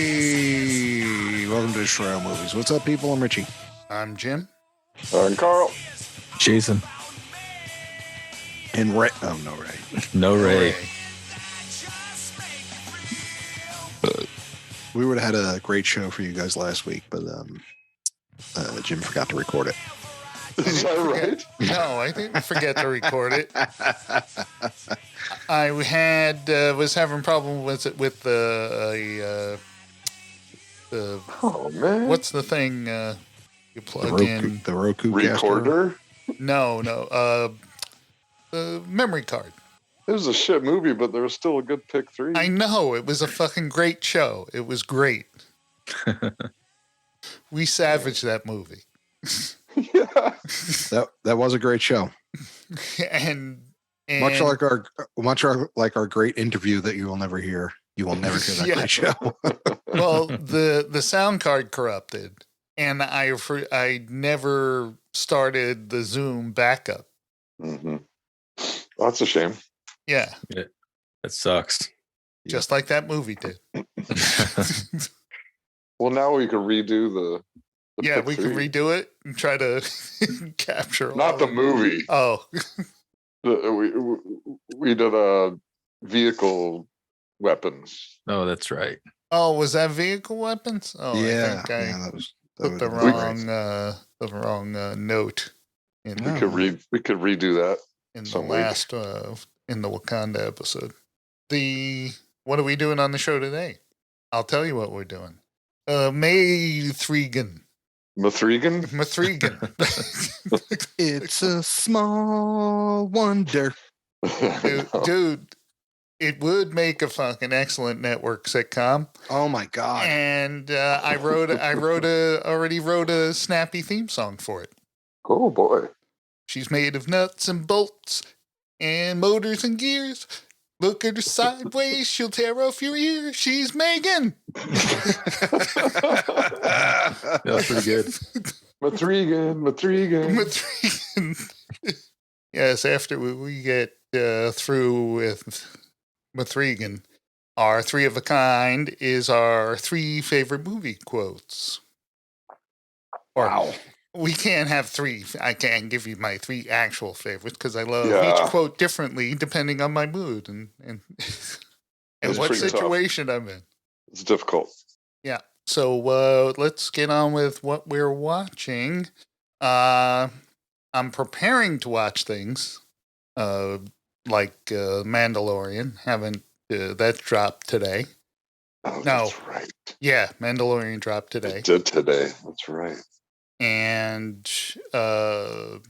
Hey, welcome to Shroud Movies. What's up, people? I'm Richie. I'm Jim. And Carl. Jason. And Ray. Oh, no, Ray. No Ray. We would have had a great show for you guys last week, but Jim forgot to record it. Is that right? No, I didn't forget to record it. I was having problem with it with the Oh man, what's the thing you plug in? The Roku recorder? No, the memory card. It was a shit movie, but there was still a good pick 3. I know, it was a fucking great show. It was great. We savaged that movie. Yeah, that was a great show. and much like our great interview that you will never hear. You will never hear that Yeah. great show. Well, the sound card corrupted, and I never started the Zoom backup. mm-hmm. Well, that's a shame. Yeah, That sucks. just like that movie did. Well, now we can redo the Yeah, pick we 3. could redo it and try to capture. Not all the of it. movie. Oh, We did vehicle weapons. Oh, that's right. was that vehicle weapons? Oh, yeah, I think I that was put the wrong note in Yeah. We could redo that. in the some week. last in the Wakanda episode. What are we doing on the show today? I'll tell you what we're doing. M3GAN. M3GAN? It's a small wonder. Dude, it would make a fucking excellent network sitcom. Oh my god! And I already wrote a snappy theme song for it. Oh boy. She's made of nuts and bolts and motors and gears. Look at her sideways, she'll tear off your ear. She's M3GAN. That was pretty good. M3GAN. Yes, after we get through with M3GAN, our 3 of a kind is our 3 favorite movie quotes. Wow. We can't have 3. I can't give you my 3 actual favorites because I love Yeah. each quote differently depending on my mood and It's what pretty tough. situation I'm in. It's difficult. Yeah. So let's get on with what we're watching. I'm preparing to watch things like Mandalorian. Haven't that dropped today? Oh, No. that's right. Yeah, Mandalorian dropped today. It did today. That's right. And Ted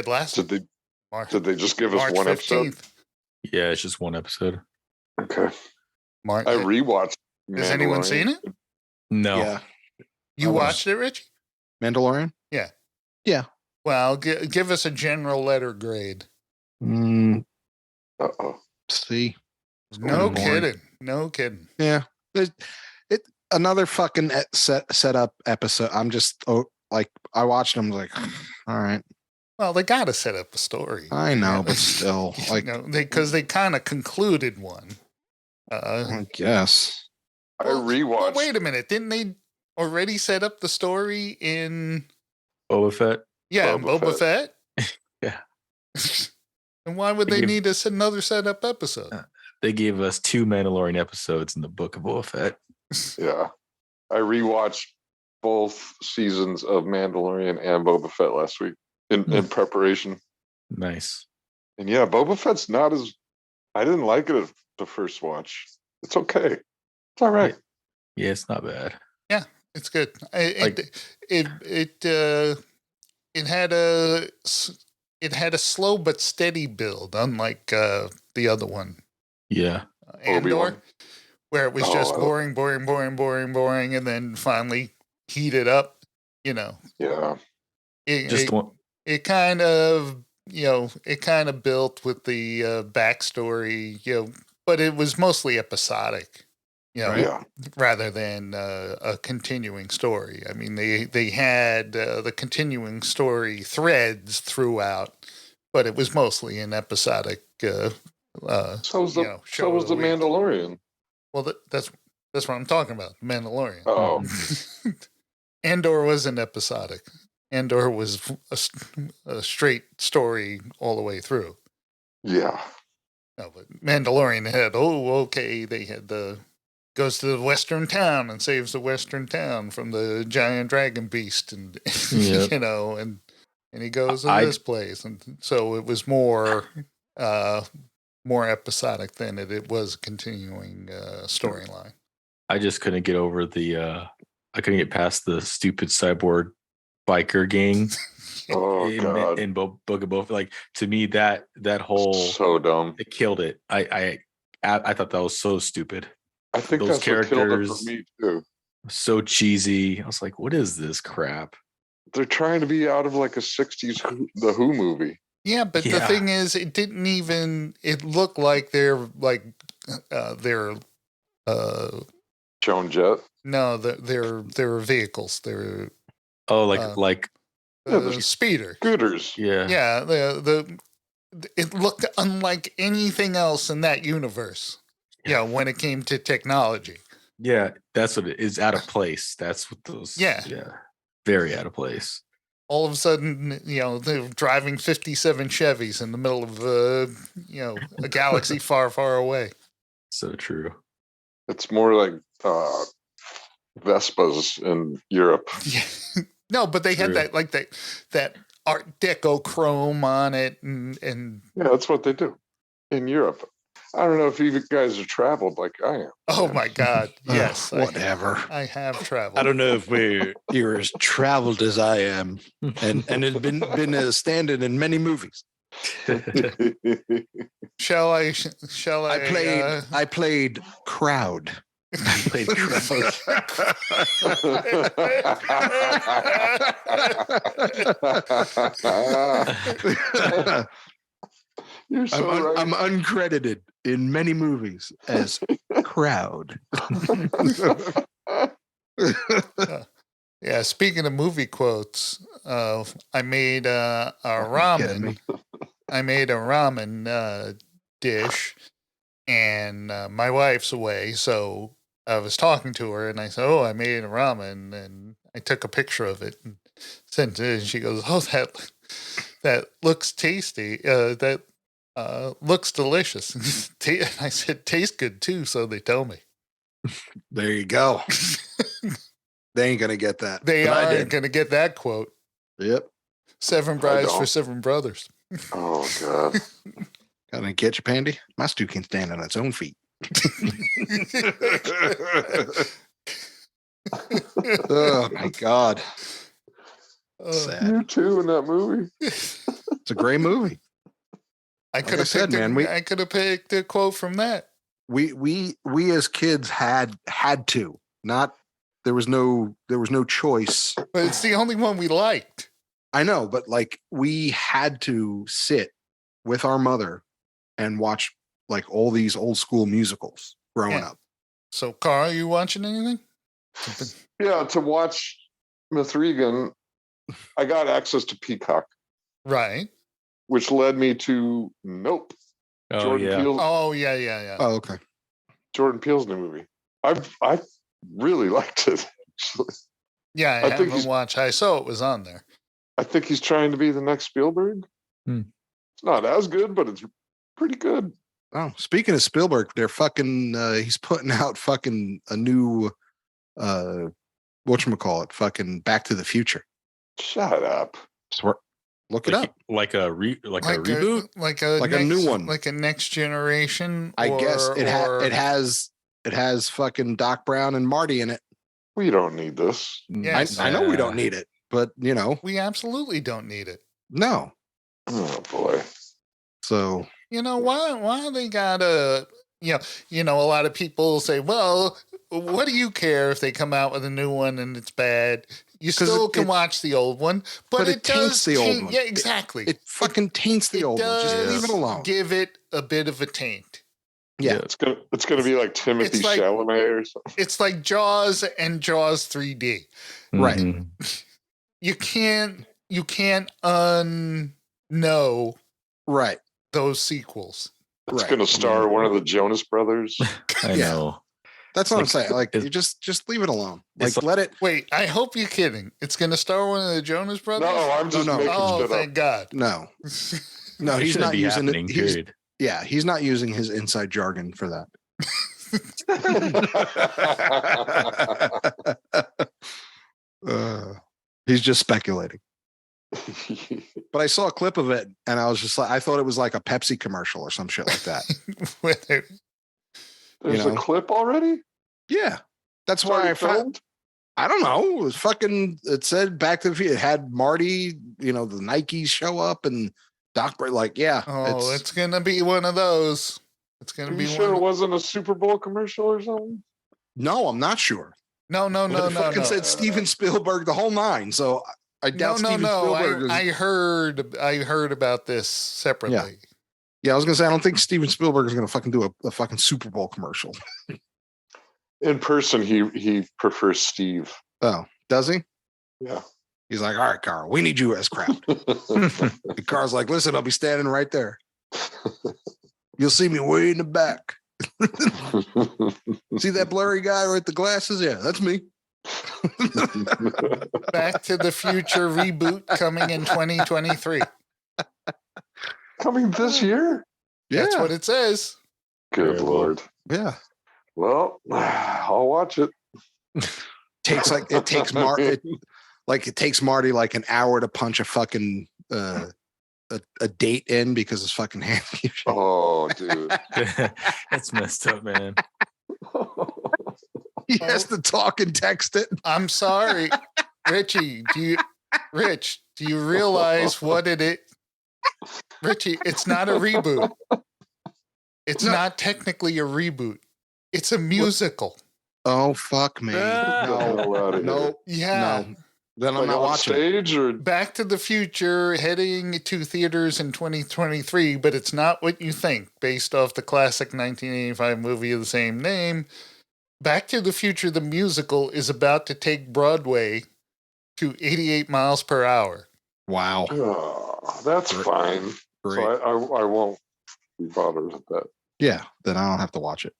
Lasso. Did they just give us March one episode? 15th. Yeah, it's just one episode. Okay. March. I rewatched. Has anyone Mandalorian. seen it? No. Yeah, You I was. watched it, Rich? Mandalorian. Well, give us a general letter grade. Uh-oh. See, No boring. kidding. No kidding. yeah, it another fucking set up episode. I'm just I watched them like, all right, Well, they got to set up a story. I know, but still, like, because they kind of concluded one. I guess. I rewatched. Well, wait a minute. Didn't they already set up the story in? Boba Fett. Yeah, Boba Boba Fett. Yeah. And why would they Give- need another setup episode? They gave us 2 Mandalorian episodes in the Book of Boba Fett. Yeah. I rewatched both seasons of Mandalorian and Boba Fett last week in preparation. Nice. And yeah, Boba Fett's not as. I didn't like it at the first watch. It's okay. It's all right. Yeah, it's not bad. It's good. It had a slow but steady build, unlike the other one, Yeah. Andor, Obi-Wan. where it was Oh, just I- boring, and then finally heated up. Yeah. It kind of built with the backstory, but it was mostly episodic. Yeah. Rather than a continuing story. I mean, they had the continuing story threads throughout, but it was mostly an episodic So was the show of the week. Mandalorian. Well, that's That's what I'm talking about. The Mandalorian. Oh, Andor wasn't episodic. Andor was a straight story all the way through. yeah. No, but Mandalorian had, they had goes to the western town and saves the western town from the giant dragon beast, and Yep. and he goes to this place, and so it was more episodic than it was a continuing storyline. I just couldn't get over I couldn't get past the stupid cyborg biker gang Oh God. in Book of Boba. Like, to me, that whole So dumb. it killed it. I thought that was so stupid. I think Those that's what killed it characters- for me too. So cheesy. I was like, what is this crap? They're trying to be out of like a '60s the Who movie. Yeah, but the Yeah. thing is, it didn't even. It looked like they're Joan Jett. no, they're vehicles. They're Oh, Uh, like Yeah, the speeder. scooters. yeah. Yeah, it looked unlike anything else in that universe. Yeah, when it came to technology. Yeah, that's what it is. Out of place. That's what those. Yeah. Very out of place. All of a sudden, they're driving 57 Chevys in the middle of a galaxy far, far away. So true. It's more like Vespas in Europe. Yeah. No, but they had True. that Art Deco chrome on it, and Yeah, that's what they do in Europe. I don't know if you guys have traveled like I am. oh my God, yes, Whatever. I have traveled. I don't know if you're as traveled as I am, and it's been a stand-in in many movies. Shall I? I played Crowd. I played Crowd. You're so right. I'm uncredited in many movies as Crowd. Yeah, speaking of movie quotes, I made a kidding me? ramen. I made a ramen dish, and my wife's away, so I was talking to her, and I said, "Oh, I made a ramen," and I took a picture of it and sent it. And she goes, "Oh, that looks tasty. That looks delicious." And I said, "Tastes good too." So they tell me. There you go. They ain't gonna get that. They but I are did. going to get that quote. Yep. 7 brides for don't. 7 brothers. Oh God. Gotta get you, Pandy. My stew can stand on its own feet. Oh my God. Sad. You too in that movie. It's a great movie. I Like could I have said, picked. man, I could have picked a quote from that. We as kids had to. Not there was no choice. But it's the only one we liked. I know, but like we had to sit with our mother and watch like all these old school musicals growing Yeah. up. So, Carl, are you watching anything? Yeah, to watch M3GAN, I got access to Peacock, Right. which led me to Nope. Oh Jordan yeah. Peele's, Oh, yeah. Oh, okay. Jordan Peele's new movie. I really liked it. Actually. Yeah, I I think haven't he's- watched. I saw it was on there. I think he's trying to be the next Spielberg. Hmm. It's not as good, but it's pretty good. Oh, speaking of Spielberg, they're fucking he's putting out fucking a new whatchamacallit, fucking Back to the Future. Shut up. Look it up. Like a reboot. like a Like a new next- one. like a next generation. I guess or- it has fucking Doc Brown and Marty in it. We don't need this. Yes. I know we don't need it, but We absolutely don't need it. no. Oh boy. So Why they gotta? A lot of people say, "Well, what do you care if they come out with a new one and it's bad? You 'Cause still it- can it- watch the old one, but it taints does the old taint- one. Yeah, exactly. it fucking taints the old one. Just does leave it alone. Give it a bit of a taint. Yeah. It's gonna be like Timothy It's like- Chalamet or something. It's like Jaws and Jaws 3D. Right. Mhm. You can't unknow Right. those sequels. It's Right. gonna star one of the Jonas Brothers. I Yeah. know. That's what I'm saying. Like, it's- you just leave it alone. Like, it's like- let it. Wait, I hope you're kidding. It's going to star one of the Jonas Brothers? No, I'm just No. making Oh, shit thank God. No, it he's shouldn't not be using happening. it. He's, Period. yeah, he's not using his inside jargon for that. He's just speculating. But I saw a clip of it, and I was just like, I thought it was like a Pepsi commercial or some shit like that. Whether- There's You a know? clip already? Yeah, that's It's why already I found. filmed? I don't know. It was fucking. It said Back to the Future. It had Marty. The Nikes show up and Doc. Like, yeah. Oh, it's going to be one of those. It's going Are to you be sure one. it wasn't a Super Bowl commercial or something? No, I'm not sure. No. It fucking said Steven Spielberg the whole nine. So I doubt Steven Spielberg is. I heard about this separately. Yeah, I was gonna say I don't think Steven Spielberg is gonna fucking do a fucking Super Bowl commercial. In person, he prefers Steve. Oh, does he? Yeah. He's like, all right, Carl, we need you as crowd. And Carl's like, listen, I'll be standing right there. You'll see me way in the back. See that blurry guy with the glasses? Yeah, that's me. Back to the Future reboot coming in 2023. Coming this year? Yeah, That's what it says. Good Very well. Lord. yeah. Well, I'll watch it. It takes Marty like an hour to punch a fucking a date in because his fucking hand. Oh, dude. That's messed up, man. He has to talk and text it. I'm sorry, Richie. Do you realize what it is? Richie, it's not a reboot. It's not technically a reboot. It's a musical. Oh fuck me! No, Yeah. no. Then I'm Like not on watching it. stage or Back to the Future heading to theaters in 2023, but it's not what you think based off the classic 1985 movie of the same name. Back to the Future, the musical, is about to take Broadway to 88 miles per hour. Wow. Oh, that's Great. fine. Great. So I won't be bothered with that. Yeah, then I don't have to watch it.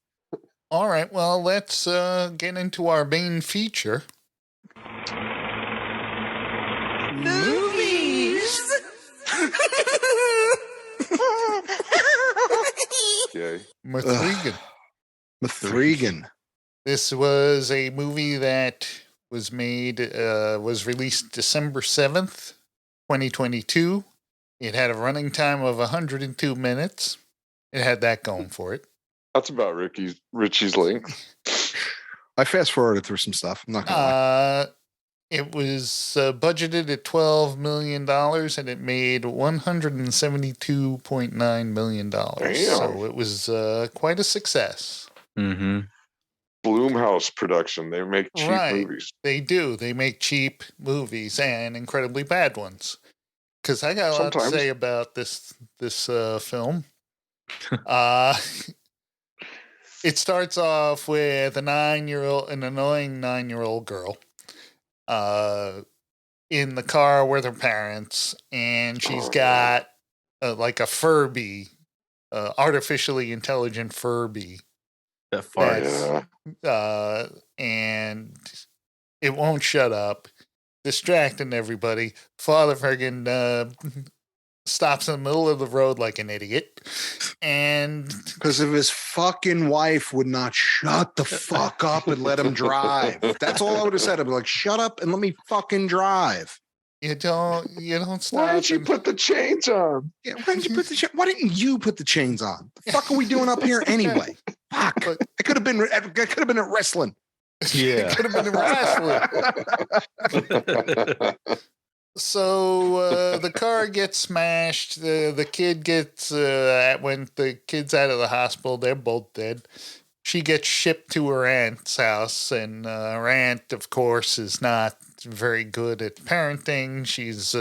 All right, well, let's get into our main feature. Movies. Yay. M3GAN. M3GAN. This was a movie that was released December 7th, 2022. It had a running time of 102 minutes. It had that going for it. That's about Richie's length. I fast forwarded through some stuff. I'm not gonna lie. It was budgeted at $12 million and it made $172.9 million. So it was quite a success. Mm-hmm. Bloomhouse production. They make cheap movies. They do. They make cheap movies and incredibly bad ones. Because I got a lot to say about this film. It starts off with an annoying 9-year-old girl in the car with her parents, and she's got like a Furby, artificially intelligent Furby. That farts. And it won't shut up, distracting everybody. Father friggin' stops in the middle of the road like an idiot. And Because if his fucking wife would not shut the fuck up and let him drive. That's all I would have said. I'd be like, shut up and let me fucking drive. you don't stop. Why did you and- put the chains on? Yeah, why didn't you put the chains on? The fuck are we doing up here anyway? Fuck. But- I could have been at wrestling. Yeah. Could have been wrestling. So the car gets smashed. The kid gets when the kid's out of the hospital, they're both dead. She gets shipped to her aunt's house, and her aunt, of course, is not very good at parenting. She's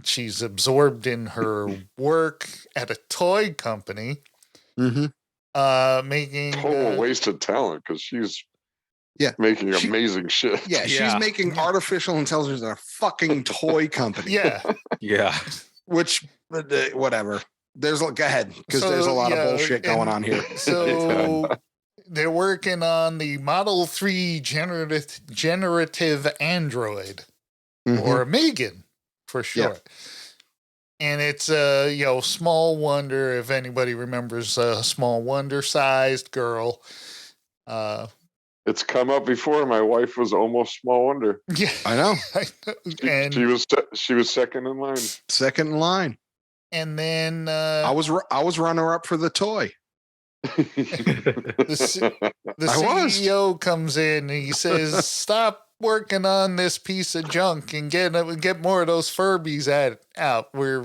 she's absorbed in her work at a toy company, making Total waste of talent because she's Yeah. making amazing shit. Yeah, she's making artificial intelligence at a fucking toy company. yeah. Yeah. Which, whatever. Go ahead, because there's a lot of bullshit going on here. So they're working on the Model 3 generative android, or M3GAN for short. Yeah. And it's a Small Wonder, if anybody remembers a Small Wonder sized girl. It's come up before. My wife was almost Small Wonder. Yeah, I know. And she was second in line. Second in line. And then I was runner up for the toy. The CEO comes in and he says, "Stop working on this piece of junk and get more of those Furbies out." Where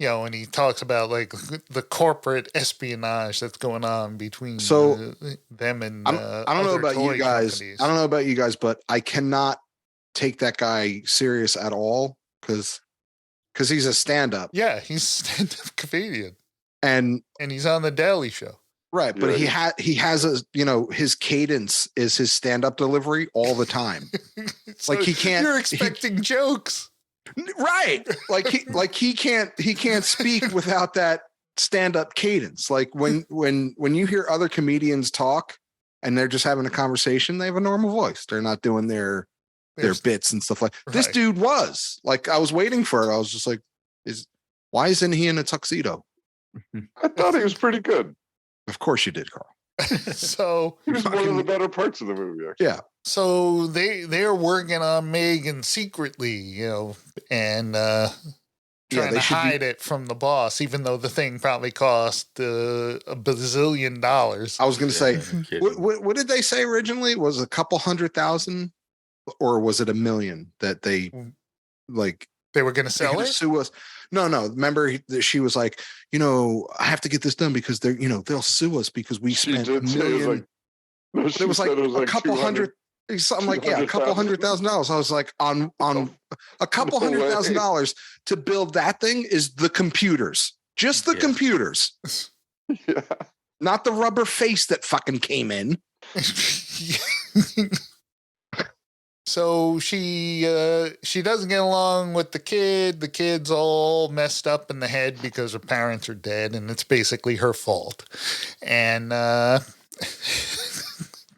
and he talks about like the corporate espionage that's going on between them and I don't know about you guys. Companies. I don't know about you guys, but I cannot take that guy serious at all because he's a stand-up. Yeah, he's a stand-up comedian, and he's on the Daily Show. Right, but he has a his cadence is his stand-up delivery all the time. So like he can't. You're expecting jokes. Right. He can't speak without that stand-up cadence. Like when you hear other comedians talk and they're just having a conversation, they have a normal voice. They're not doing their bits and stuff like that. This dude was. Like, I was waiting for it. I was just like, why isn't he in a tuxedo? I thought he was pretty good. Of course you did, Carl. So he was one of the better parts of the movie, actually. Yeah. So they're working on M3GAN secretly, and trying to hide it from the boss, even though the thing probably cost $1 bazillion. I was going to say, what did they say originally? Was a couple 100,000, or was it $1 million that they they were going to sell it? Sue us. No. Remember, she was like, I have to get this done because they'll sue us because we spent $1 million. It was like a couple hundred. Something like a couple $100,000. I was like, on a couple $100,000 to build that thing is the computers, just the computers, not the rubber face that fucking came in. So she doesn't get along with the kid. The kid's all messed up in the head because her parents are dead, and it's basically her fault. And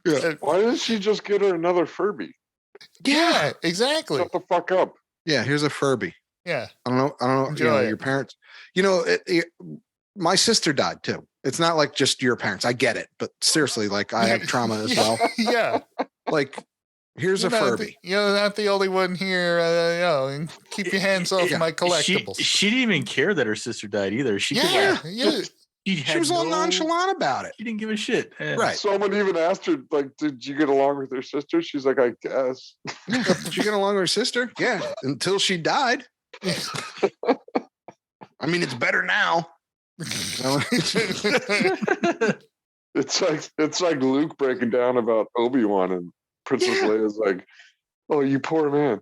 yeah. Why didn't she just get her another Furby? Yeah, exactly. Shut the fuck up. Yeah, here's a Furby. Yeah. I don't know. Enjoy your parents. My sister died too. It's not like just your parents. I get it, but seriously, like I have trauma as well. Yeah. Like, here's a Furby. You're not the only one here. Keep your hands off my collectibles. She didn't even care that her sister died either. She was all nonchalant about it. She didn't give a shit. Right. Someone even asked her, like, did you get along with her sister? She's like, I guess. Did you get along with her sister? Yeah. Until she died. I mean, it's better now. It's like Luke breaking down about Obi-Wan, and Princess Leia's like, oh, you poor man.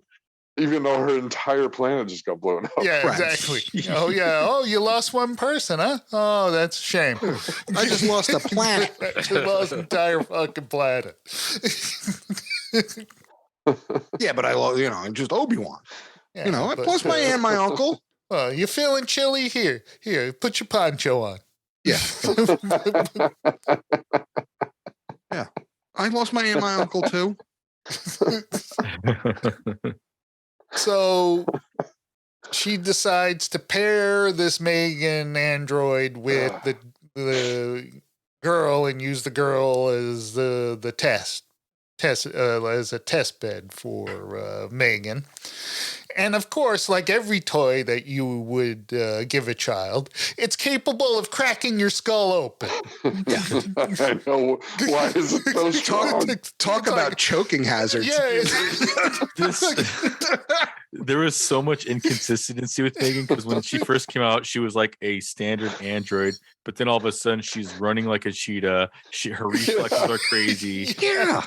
Even though her entire planet just got blown up. Yeah, exactly. Oh, yeah. Oh, you lost one person, huh? Oh, that's a shame. I just lost a planet. You lost an entire fucking planet. Yeah, but I lost, just Obi-Wan. Yeah, plus my aunt and my uncle. Oh, you feeling chilly? Here, put your poncho on. Yeah. Yeah. I lost my aunt and my uncle, too. So she decides to pair this M3GAN android with the girl and use the girl as the test as a test bed for M3GAN. And of course, like every toy that you would give a child, it's capable of cracking your skull open. Yeah. I know. Why is it so strong? Talk about choking hazards. Yeah. There was so much inconsistency with M3GAN because when she first came out, she was like a standard android, but then all of a sudden she's running like a cheetah. Her reflexes are crazy. Yeah.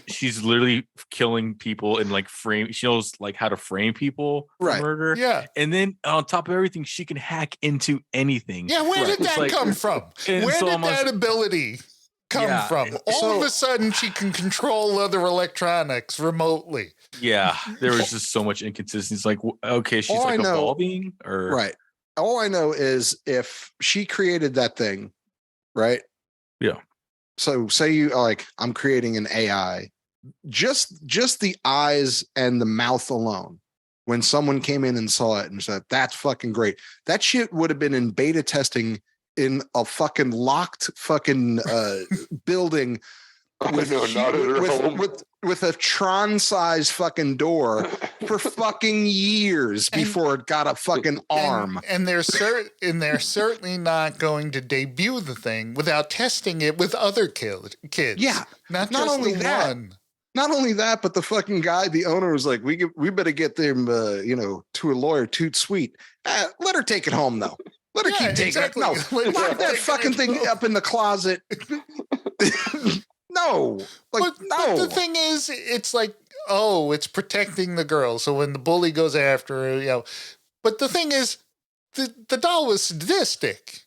She's literally killing people and like she knows like how to frame people for murder. Yeah. And then on top of everything, she can hack into anything. Yeah, where did that come from? Where did that ability come from? All of a sudden she can control other electronics remotely. Yeah, there was just so much inconsistency. It's like, okay, she's like evolving, or right. all I know is if she created that thing, right? Yeah. So say you like, I'm creating an AI, just the eyes and the mouth alone. When someone came in and saw it and said, that's fucking great. That shit would have been in beta testing in a fucking locked fucking building with a Tron-sized fucking door for fucking years before it got a fucking arm. And they're certainly not going to debut the thing without testing it with other kids. Yeah, not only that. One. Not only that, but the fucking guy, the owner was like, we better get them, to a lawyer, toot sweet. Let her take it home, though. Let her keep taking it. No, lock that fucking thing up in the closet. No, but the thing is, it's like, it's protecting the girl. So when the bully goes after her, But the thing is, the doll was sadistic.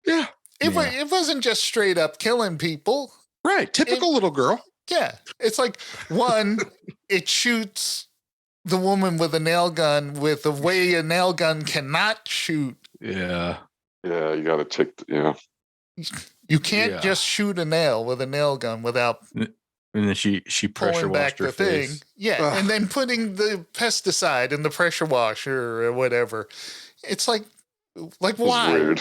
Yeah, it wasn't just straight up killing people. Right, typical little girl. Yeah, it's like, one, it shoots the woman with a nail gun with the way a nail gun cannot shoot. Yeah. Yeah, you got to check. You can't just shoot a nail with a nail gun without. And then she pressure washed her face. Thing. Yeah, and then putting the pesticide in the pressure washer or whatever. It's like why? Weird.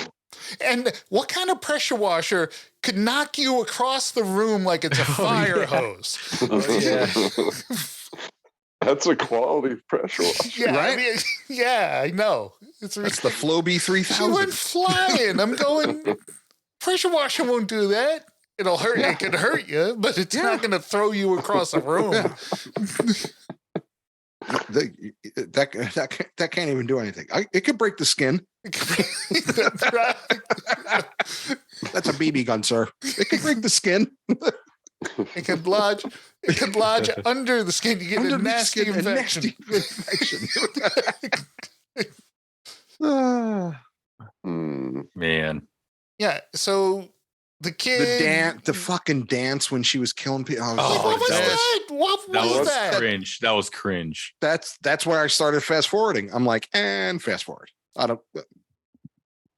And what kind of pressure washer could knock you across the room like it's a fire hose? That's a quality pressure washer. Yeah, right? I know. That's the Flowbee 3000. She went flying. I'm going, pressure washer won't do that. It'll hurt. Yeah. It can hurt you, but it's not going to throw you across a room. Yeah. That can't even do anything. It could break the skin. That's right. That's a BB gun, sir. It could break the skin. It could lodge under the skin. You get a nasty infection. Man. Yeah. So the kid, the fucking dance when she was killing people. What was that? What was that? Cringe. That was cringe. That's where I started fast forwarding. I'm like, and fast forward.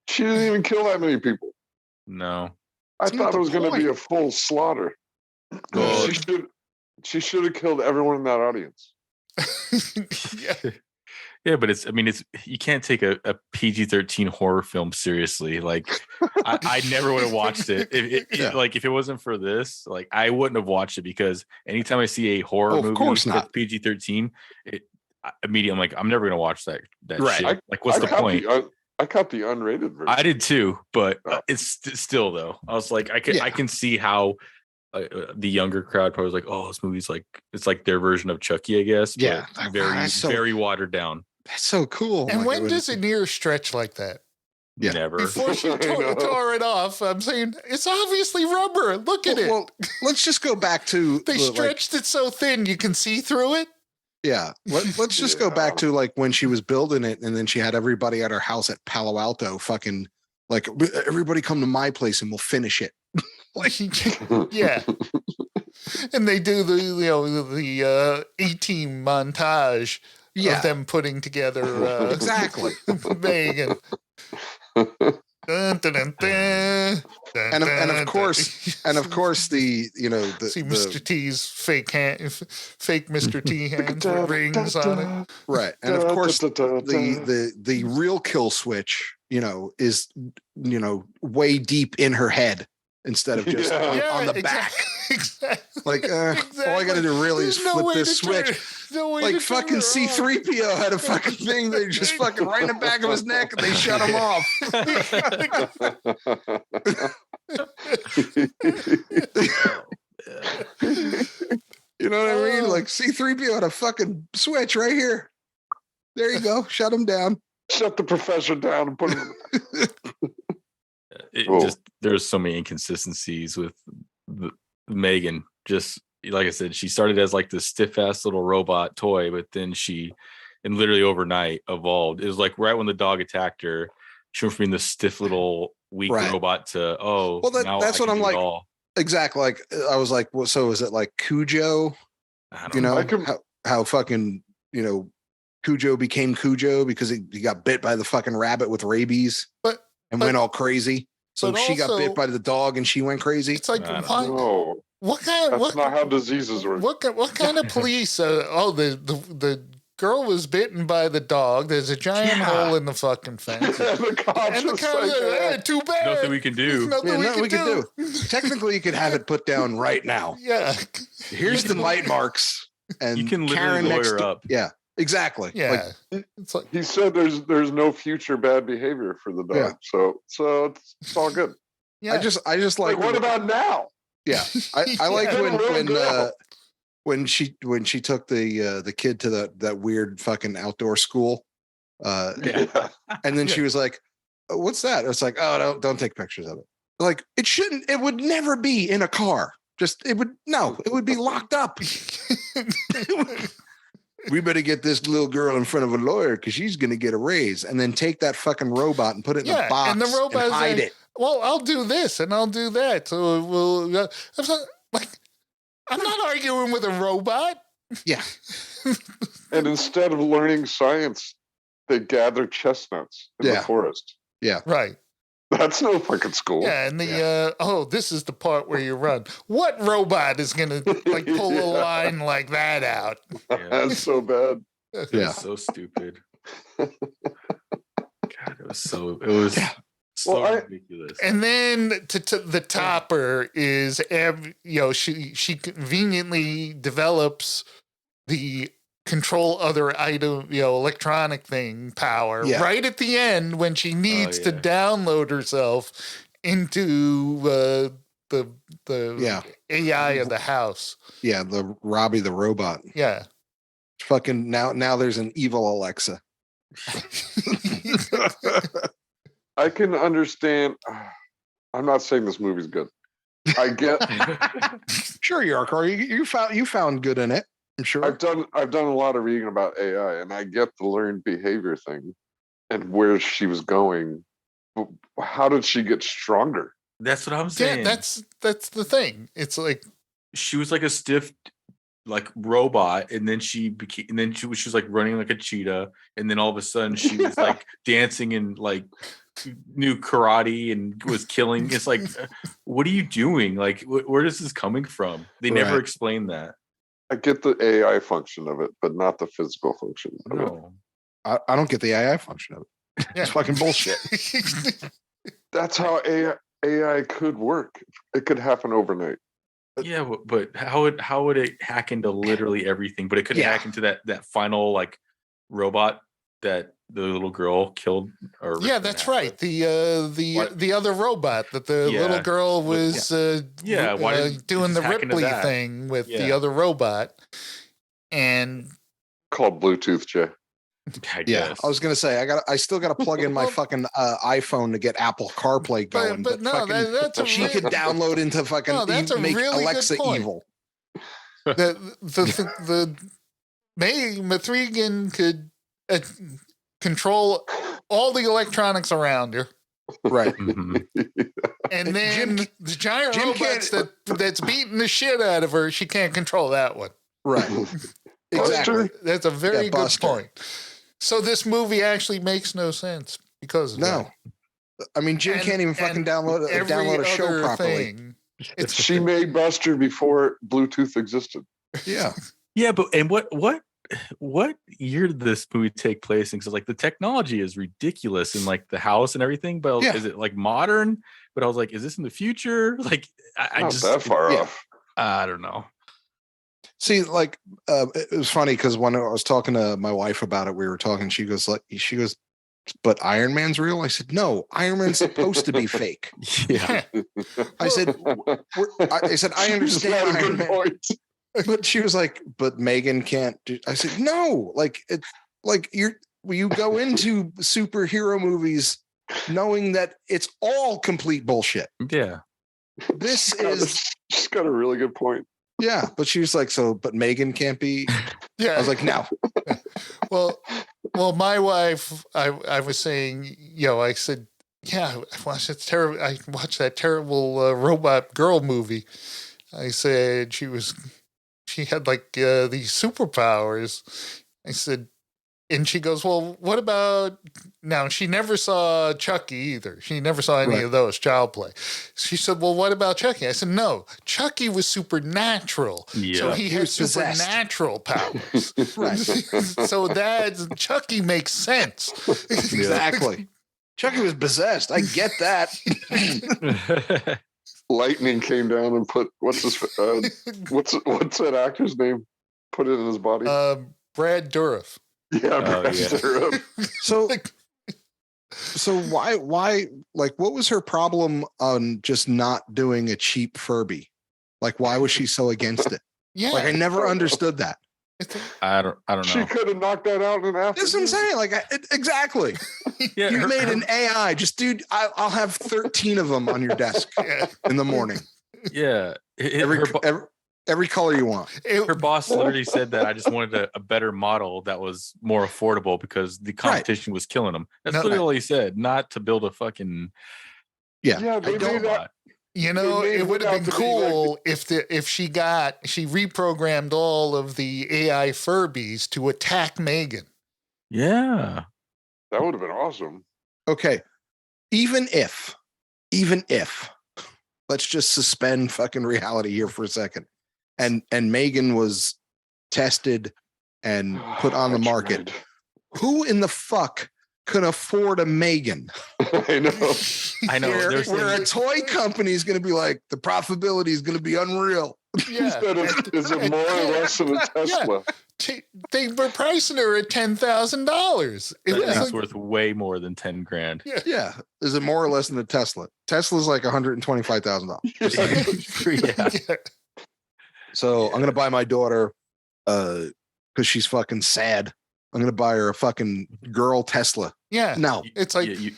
She didn't even kill that many people. No. I thought it was going to be a full slaughter. She should have killed everyone in that audience. Yeah, but it's you can't take a PG-13 horror film seriously. Like, I never would have watched it. If it wasn't for this, like, I wouldn't have watched it, because anytime I see a horror movie that's PG-13, immediately I'm like, I'm never gonna watch that right. shit. Like, what's the point? I caught the unrated version. I did too, but it's still, though. I was like, I can see how the younger crowd probably was like, oh, this movie's like, it's like their version of Chucky, I guess. Yeah, very watered down. That's so cool. And when does an ear stretch like that? Yeah. Never. Before she tore it off, I'm saying, it's obviously rubber. Look at it. Well, let's just go back to they stretched it so thin you can see through it. Yeah. Let's just go back to like when she was building it, and then she had everybody at her house at Palo Alto fucking like, everybody come to my place and we'll finish it. Like, yeah. And they do the A-Team montage of them putting together exactly M3GAN. Dun, dun, dun, dun, and of course the see Mr. T's fake Mr. T hands with rings on it, right? And of course the real kill switch is way deep in her head instead of just on the back. Exactly. Like all I gotta do really is flip this switch. Like fucking C-3PO had a fucking thing. They just fucking right in the back of his neck and they shut him off. You know what I mean? Like C-3PO had a fucking switch right here. There you go. Shut him down. Shut the professor down and put him. There's so many inconsistencies with M3GAN. Just like I said, she started as like this stiff ass little robot toy, but then and literally overnight evolved. It was like right when the dog attacked her, she went from being this stiff little weak robot to that's what I'm like. Exactly. Like I was like, well, so is it like Cujo? I don't know. How fucking Cujo became Cujo because he got bit by the fucking rabbit with rabies and went all crazy. So she got bit by the dog and she went crazy. It's like, no. That's not how diseases work. What kind of police? The girl was bitten by the dog. There's a giant hole in the fucking fence. The cops hey, too bad. Nothing we can do. Nothing we can do. Technically, you could have it put down right now. Yeah. Here's the bite marks. And you can Karen literally lawyer up. Yeah, exactly. Yeah. It's like, he said there's no future bad behavior for the dog. Yeah. So it's all good. Yeah. I just like what about now? Yeah. I like when she took the kid to that weird fucking outdoor school. And then she was like, what's that? It's like, oh, don't take pictures of it. Like, it would never be in a car. It would be locked up. We better get this little girl in front of a lawyer because she's going to get a raise, and then take that fucking robot and put it in a box and the robot and hide it. Well, I'll do this and I'll do that. So we'll I'm not arguing with a robot. Yeah. And instead of learning science, they gather chestnuts in the forest. Yeah. Right. That's no fucking school. Yeah, and this is the part where you run. What robot is gonna pull a line like that out? Yeah. That's so bad. Yeah, so stupid. God, it was so ridiculous. And then to the topper is, she conveniently develops the control other item, electronic thing power right at the end when she needs to download herself into the AI of the house. Yeah, the Robbie the robot. Yeah. Fucking now there's an evil Alexa. I can understand. I'm not saying this movie's good. I get. Sure you are, Corey. You found good in it. I'm sure. I've done a lot of reading about AI, and I get the learned behavior thing and where she was going. But how did she get stronger? That's what I'm saying. Yeah, that's the thing. It's like she was like a stiff robot, and then she was like running like a cheetah, and then all of a sudden she was like dancing and like knew karate and was killing. It's like, what are you doing? Like, where is this coming from? They never explained that. I get the AI function of it, but not the physical function of it. I don't get the AI function of it. It's fucking bullshit. That's how AI could work. It could happen overnight. Yeah, but how would it hack into literally everything? But it could hack into that final like robot that the little girl killed. That's right. The other robot that the little girl was doing the Ripley thing with the other robot, and called Bluetooth, Jay. I guess. I was gonna say I still got to plug in my fucking iPhone to get Apple CarPlay going. But no, that's she could download into fucking make really Alexa evil. The M3GAN could control all the electronics around her. Right. And then the giant robots that's beating the shit out of her, she can't control that one. Right. Exactly. That's a very good point. So this movie actually makes no sense because of that. I mean, Jim can't even fucking download a show properly. She made Buster before Bluetooth existed. Yeah. Yeah, but what year did this movie take place in? Because like the technology is ridiculous in like the house and everything, but is it like modern? But I was like, is this in the future? Like I not just that far off. I don't know. See, like it was funny because when I was talking to my wife about it, we were talking. She goes, "But Iron Man's real." I said, "No, Iron Man's supposed to be fake." Yeah. I said, "I understand Iron Man." But she was like, "But M3GAN can't do." I said, "No, like it's like you go into superhero movies knowing that it's all complete bullshit." Yeah. She's got a really good point. Yeah, but she was like, but M3GAN can't be. Yeah. I was like, no. Well, my wife, I was saying, I said, yeah, I watched that terrible robot girl movie. I said she had like these superpowers. I said, And she goes, well, what about now? She never saw Chucky either. She never saw any of those child play. She said, well, what about Chucky? I said, no, Chucky was supernatural. Yeah. So he had supernatural powers. Right. So that Chucky makes sense. Exactly. Chucky was possessed. I get that. Lightning came down and put what's that actor's name? Put it in his body. Brad Dourif. Yeah, Brad Dourif. So why like what was her problem on just not doing a cheap Furby? Like why was she so against it? Yeah. Like I never understood that. I don't know. She could have knocked that out in an afternoon. That's what I'm saying. Like exactly. Yeah, you made an AI. Just dude, I'll have 13 of them on your desk in the morning. Yeah. Every color you want. Her boss literally said that I just wanted a better model that was more affordable because the competition was killing them. That's literally all he said. Not to build a fucking yeah. They made that. You know, it would have been cool if she reprogrammed all of the AI Furbies to attack M3GAN. Yeah. That would have been awesome. Okay. Even if let's just suspend fucking reality here for a second. And M3GAN was tested and put on the market. Right. Who in the fuck can afford a M3GAN? I know. Where a toy company is going to be like, the profitability is going to be unreal. Yeah. Is it more or less than a Tesla? Yeah. They were pricing her at $10,000. It's worth way more than 10 grand. Yeah. Is it more or less than a Tesla? Tesla's like $125,000. Yeah. So I'm going to buy my daughter, because she's fucking sad. I'm going to buy her a fucking girl Tesla. Yeah. No. It's like, you're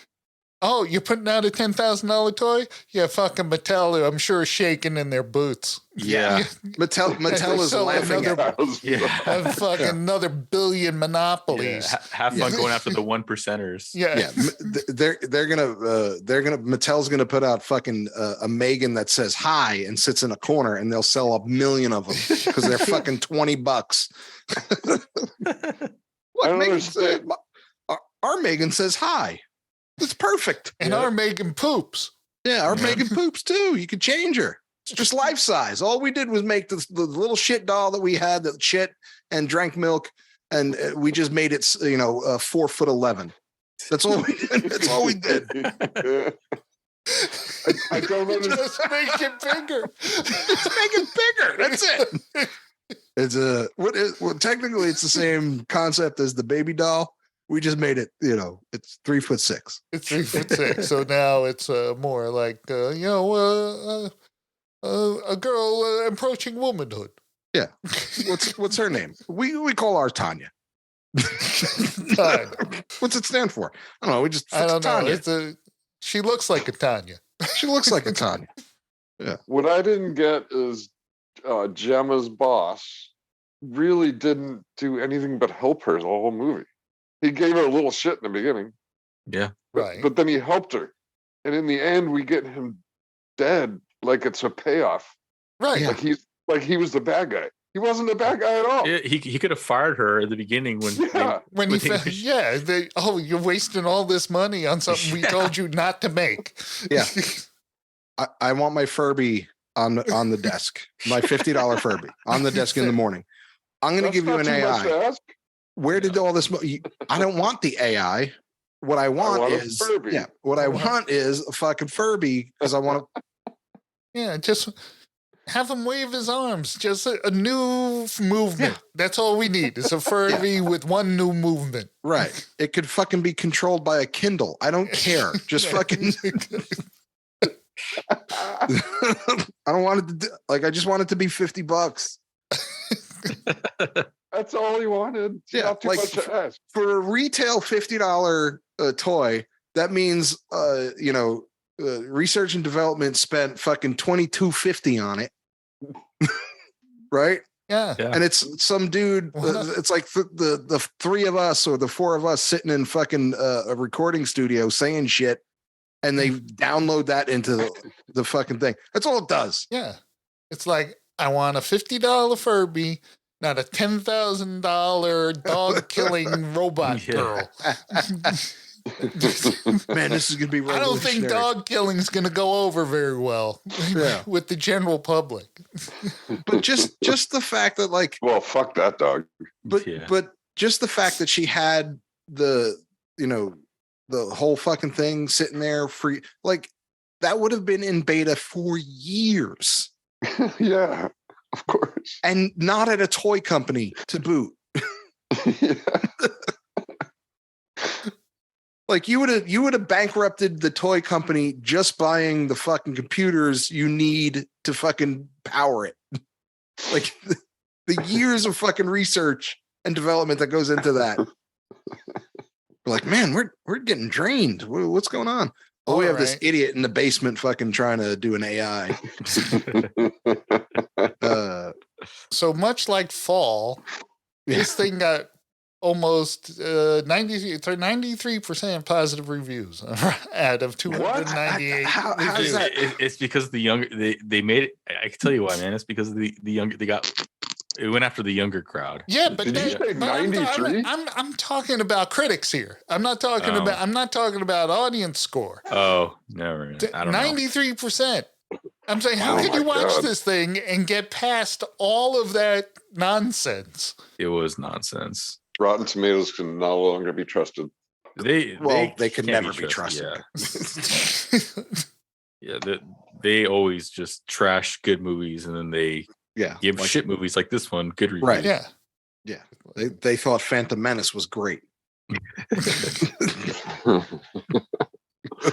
putting out a $10,000 toy? Yeah, fucking Mattel, I'm sure, shaking in their boots. Yeah. Mattel is laughing at another billion monopolies. Yeah. Have fun going after the 1%ers. Yeah. Mattel's gonna put out fucking a M3GAN that says hi and sits in a corner, and they'll sell 1 million of them because they're fucking $20. What M3GAN? Our M3GAN says hi. It's perfect. And our M3GAN poops. Yeah, our M3GAN poops too. You could change her. It's just life size. All we did was make the little shit doll that we had that shit and drank milk, and we just made it, 4'11". That's all we did. That's all we did. I don't understand. Just make it bigger. Just make it bigger. That's it. It's technically it's the same concept as the baby doll. We just made it, it's 3'6". It's 3'6". So now it's more like, a girl approaching womanhood. Yeah. What's her name? We call ours Tanya. What's it stand for? I don't know. I don't know. She looks like a Tanya. She looks like a Tanya. Yeah. What I didn't get is Gemma's boss really didn't do anything but help her the whole movie. He gave her a little shit in the beginning. Yeah. Right. But then he helped her. And in the end, we get him dead like it's a payoff. Right. Yeah. Like he was the bad guy. He wasn't the bad guy at all. Yeah, he could have fired her at the beginning you're wasting all this money on something we told you not to make. Yeah. I want my Furby on the desk. My $50 Furby on the desk in the morning. I'm going to give you an AI. Where did all this? I don't want the AI. What I want is Furby. Yeah. What I want is a fucking Furby because I want to. Yeah, just have him wave his arms. Just a new movement. Yeah. That's all we need. It's a Furby with one new movement. Right. It could fucking be controlled by a Kindle. I don't care. Just fucking. I don't want it to I just want it to be $50. That's all he wanted. It's not too much to ask. For a retail $50 toy, that means research and development spent fucking $22.50 on it. Right? Yeah. And it's some dude. It's like the three of us or the four of us sitting in fucking a recording studio saying shit, and they download that into the fucking thing. That's all it does. Yeah. It's like, I want a $50 Furby. not a $10,000 dog killing robot girl. Man, this is gonna be revolutionary. I don't think dog killing is gonna go over very well with the general public. But just the fact that, like, well, fuck that dog. But just the fact that she had the whole fucking thing sitting there free, like, that would have been in beta for years. Yeah, of course. And not at a toy company to boot. Yeah. Like, you would have bankrupted the toy company just buying the fucking computers you need to fucking power it. Like, the years of fucking research and development that goes into that. We're like, man, we're getting drained. What's going on? Oh, we have this idiot in the basement fucking trying to do an AI. So much like Fall, this thing got almost 93% positive reviews out of 298. How is that? It's because the younger they made it. I can tell you why, man. It's because the younger it went after the younger crowd. Yeah, but did you say 93? I'm talking about critics here. I'm not talking about audience score. Oh, never. I don't know. 93%. I'm saying, how could you watch this thing and get past all of that nonsense? It was nonsense. Rotten Tomatoes can no longer be trusted. They could never be trusted. Yeah, they always just trash good movies, and then they give shit movies like this one good reviews. Right? Yeah. They thought Phantom Menace was great.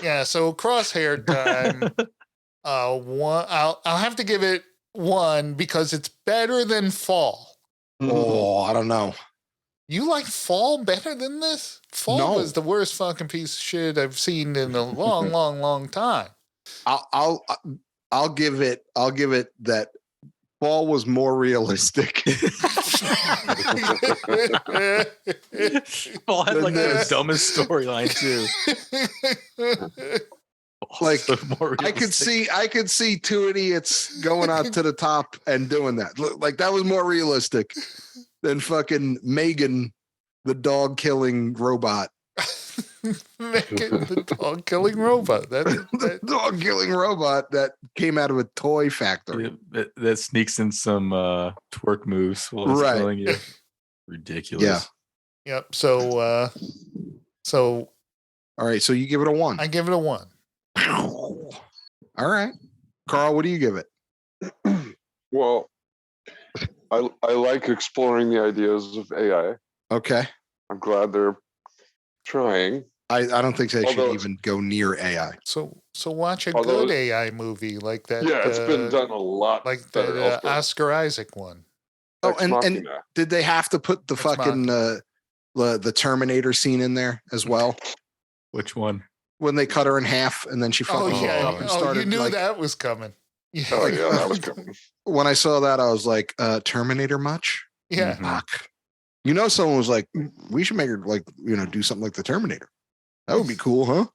Yeah. So Crosshair time. I'll have to give it 1 because it's better than Fall. Oh, I don't know. You like Fall better than this? Fall was the worst fucking piece of shit I've seen in a long, long, long time. I'll give it that Fall was more realistic. Fall had like the dumbest storyline too. Like, I could see 2 idiots going out to the top and doing that. Like, that was more realistic than fucking M3GAN, the dog killing robot. M3GAN, the dog killing robot. The dog killing robot that came out of a toy factory. That sneaks in some twerk moves while it's killing you. Ridiculous. Yeah. Yep. So all right. So you give it a 1. I give it a 1. All right, Carl, what do you give it? Well, I like exploring the ideas of AI. Okay, I'm glad they're trying. I don't think they should even go near AI. So watch a good AI movie like that. Yeah, it's been done a lot, like the Oscar Isaac one. Oh, and did they have to put the fucking the Terminator scene in there as well? Which one? When they cut her in half and then she fucking started. You knew that was coming. Yeah. Oh yeah, that was coming. When I saw that, I was like, Terminator much? Yeah. Fuck. Someone was like, we should make her do something like the Terminator. That would be cool, huh?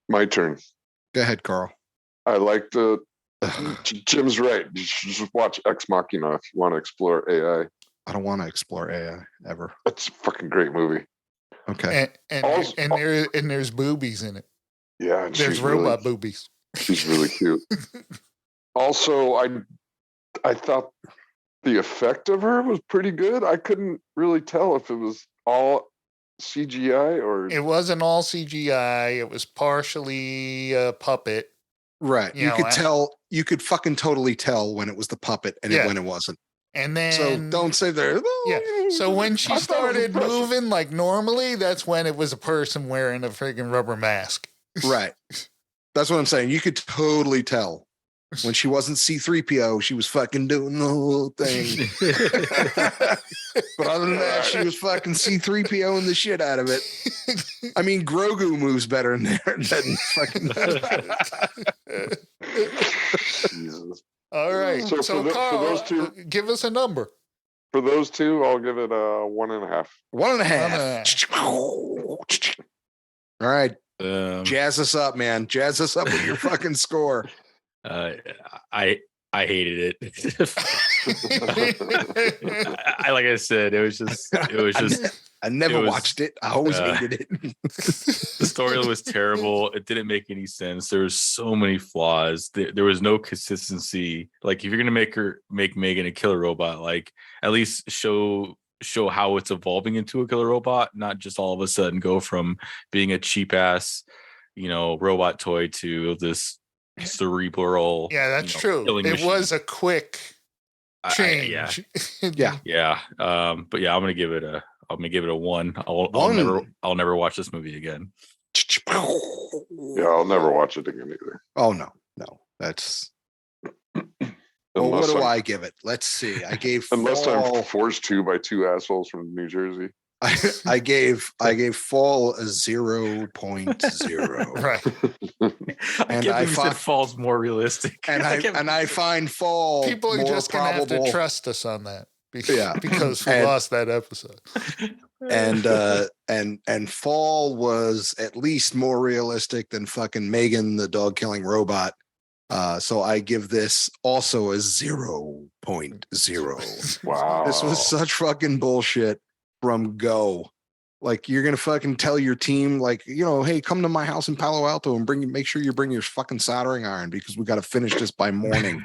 My turn. Go ahead, Carl. I like the Jim's right. You should just watch Ex Machina if you want to explore AI. I don't want to explore AI ever. It's a fucking great movie. Okay. And there's boobies in it. Yeah. There's robot boobies. She's really cute. Also, I thought the effect of her was pretty good. I couldn't really tell if it was all CGI or... It wasn't all CGI. It was partially a puppet. Right. You could tell. You could fucking totally tell when it was the puppet and when it wasn't. And then, so don't say there. Yeah. So when she started moving like normally, that's when it was a person wearing a friggin' rubber mask. Right. That's what I'm saying. You could totally tell when she wasn't C-3PO. She was fucking doing the whole thing. But other than that, she was fucking C-3POing the shit out of it. I mean, Grogu moves better in there than fucking. Jesus. All right. So Carl, for those two, give us a number. For those two, I'll give it a 1.5. 1.5. All right. Jazz us up, man. Jazz us up with your fucking score. I I hated it. Like I said, it was just. I never watched it. I always hated it. The story was terrible. It didn't make any sense. There was so many flaws. There was no consistency. Like if you're gonna make M3GAN a killer robot, like at least show how it's evolving into a killer robot, not just all of a sudden go from being a cheap ass, robot toy to this cerebral. Yeah, that's true. It machine. Was a quick change. Yeah. But yeah, I'm gonna give it a 1. I'll never watch this movie again. Yeah, I'll never watch it again either. Oh no. That's. Well, what do I give it? Let's see. I gave unless I'm forced to by 2 assholes from New Jersey. I gave Fall a 0.0. Right. And I said Fall's more realistic. And I find Fall. People are more just gonna have to trust us on that. Because we lost that episode. And Fall was at least more realistic than fucking M3GAN the dog killing robot. So I give this also a 0.0. Wow. This was such fucking bullshit from go. Like you're gonna fucking tell your team, like, hey, come to my house in Palo Alto and make sure you bring your fucking soldering iron because we got to finish this by morning.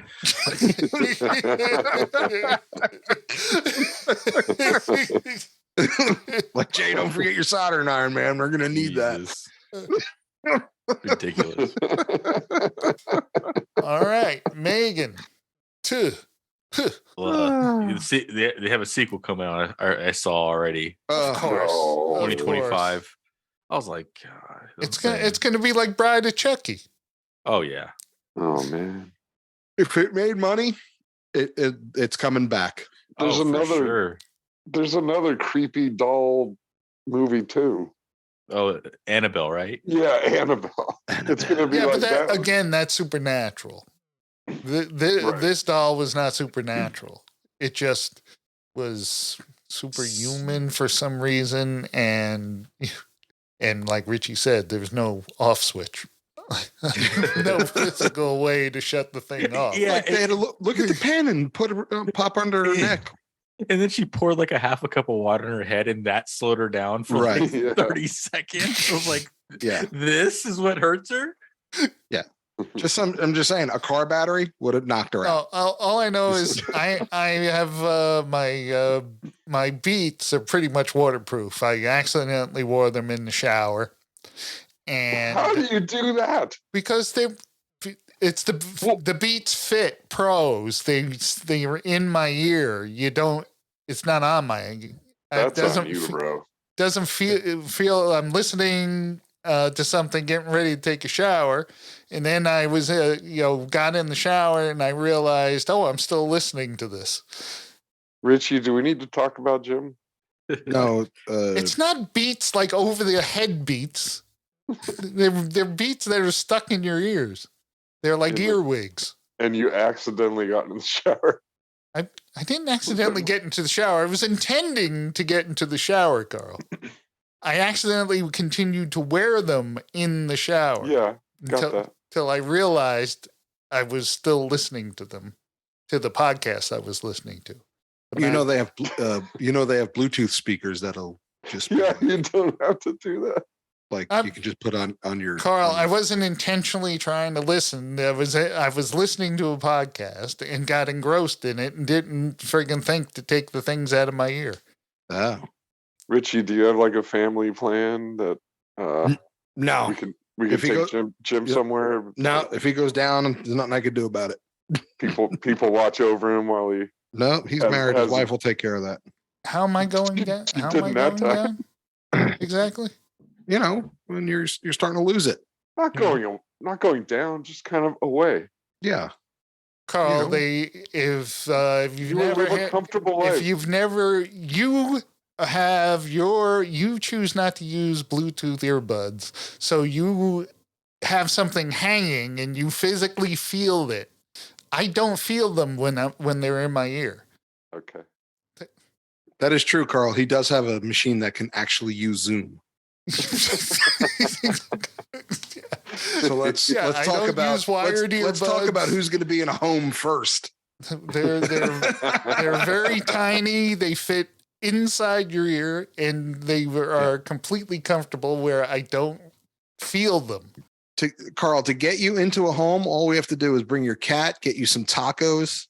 Like, Jay, don't forget your soldering iron, man. We're gonna need that. Ridiculous. All right, M3GAN 2. Well, they have a sequel coming out. I saw already. Of course, 2025. I was like, God, it's gonna be like Bride of Chucky. Oh yeah. Oh man. If it made money, it's coming back. There's There's another creepy doll movie too. Oh, Annabelle, right? Yeah, Annabelle. It's gonna be like that. Again, that's supernatural. This doll was not supernatural. It just was superhuman for some reason, and like Richie said, there was no off switch. No physical way to shut the thing off. Yeah, like they had to look at the pen and pop under her neck. And then she poured like a half a cup of water in her head, and that slowed her down for like 30 seconds. I was like, yeah, this is what hurts her? Yeah. I'm just saying, a car battery would have knocked her out. All I know is I have my Beats are pretty much waterproof. I accidentally wore them in the shower. And how do you do that? Because it's the Beats Fit Pros. They're in my ear. It's not on my. That's on you, bro. Doesn't feel. I'm listening to something, getting ready to take a shower, and then I was got in the shower and I realized, I'm still listening to this. Richie, do we need to talk about Jim? No, it's not Beats like over the head Beats. They're Beats that are stuck in your ears. They're like earwigs. And you accidentally got in the shower. I didn't accidentally get into the shower. I was intending to get into the shower, Carl. I accidentally continued to wear them in the shower. Yeah, got that. Till I realized I was still listening to them, to the podcast I was listening to. They have they have Bluetooth speakers that'll just. Yeah, you don't have to do that. Like you can just put on your. Carl, I wasn't intentionally trying to listen. I was listening to a podcast and got engrossed in it and didn't friggin' think to take the things out of my ear. Oh. Richie, do you have like a family plan that no. We can take Jim somewhere? No, if he goes down, there's nothing I could do about it. People watch over him while he. No, he's married. His wife will take care of that. How am I going down? How am I going down? Exactly. When you're starting to lose it. Not going down, just kind of away. Yeah. Carl, if you've never live a comfortable life. If you've never you choose not to use Bluetooth earbuds, so you have something hanging and you physically feel it. I don't feel them when they're in my ear. Okay. That is true, Carl. He does have a machine that can actually use Zoom. So let's talk about let's talk about who's going to be in a home first. They're very tiny. They fit inside your ear, and they are completely comfortable where I don't feel them. Carl, to get you into a home, all we have to do is bring your cat, get you some tacos,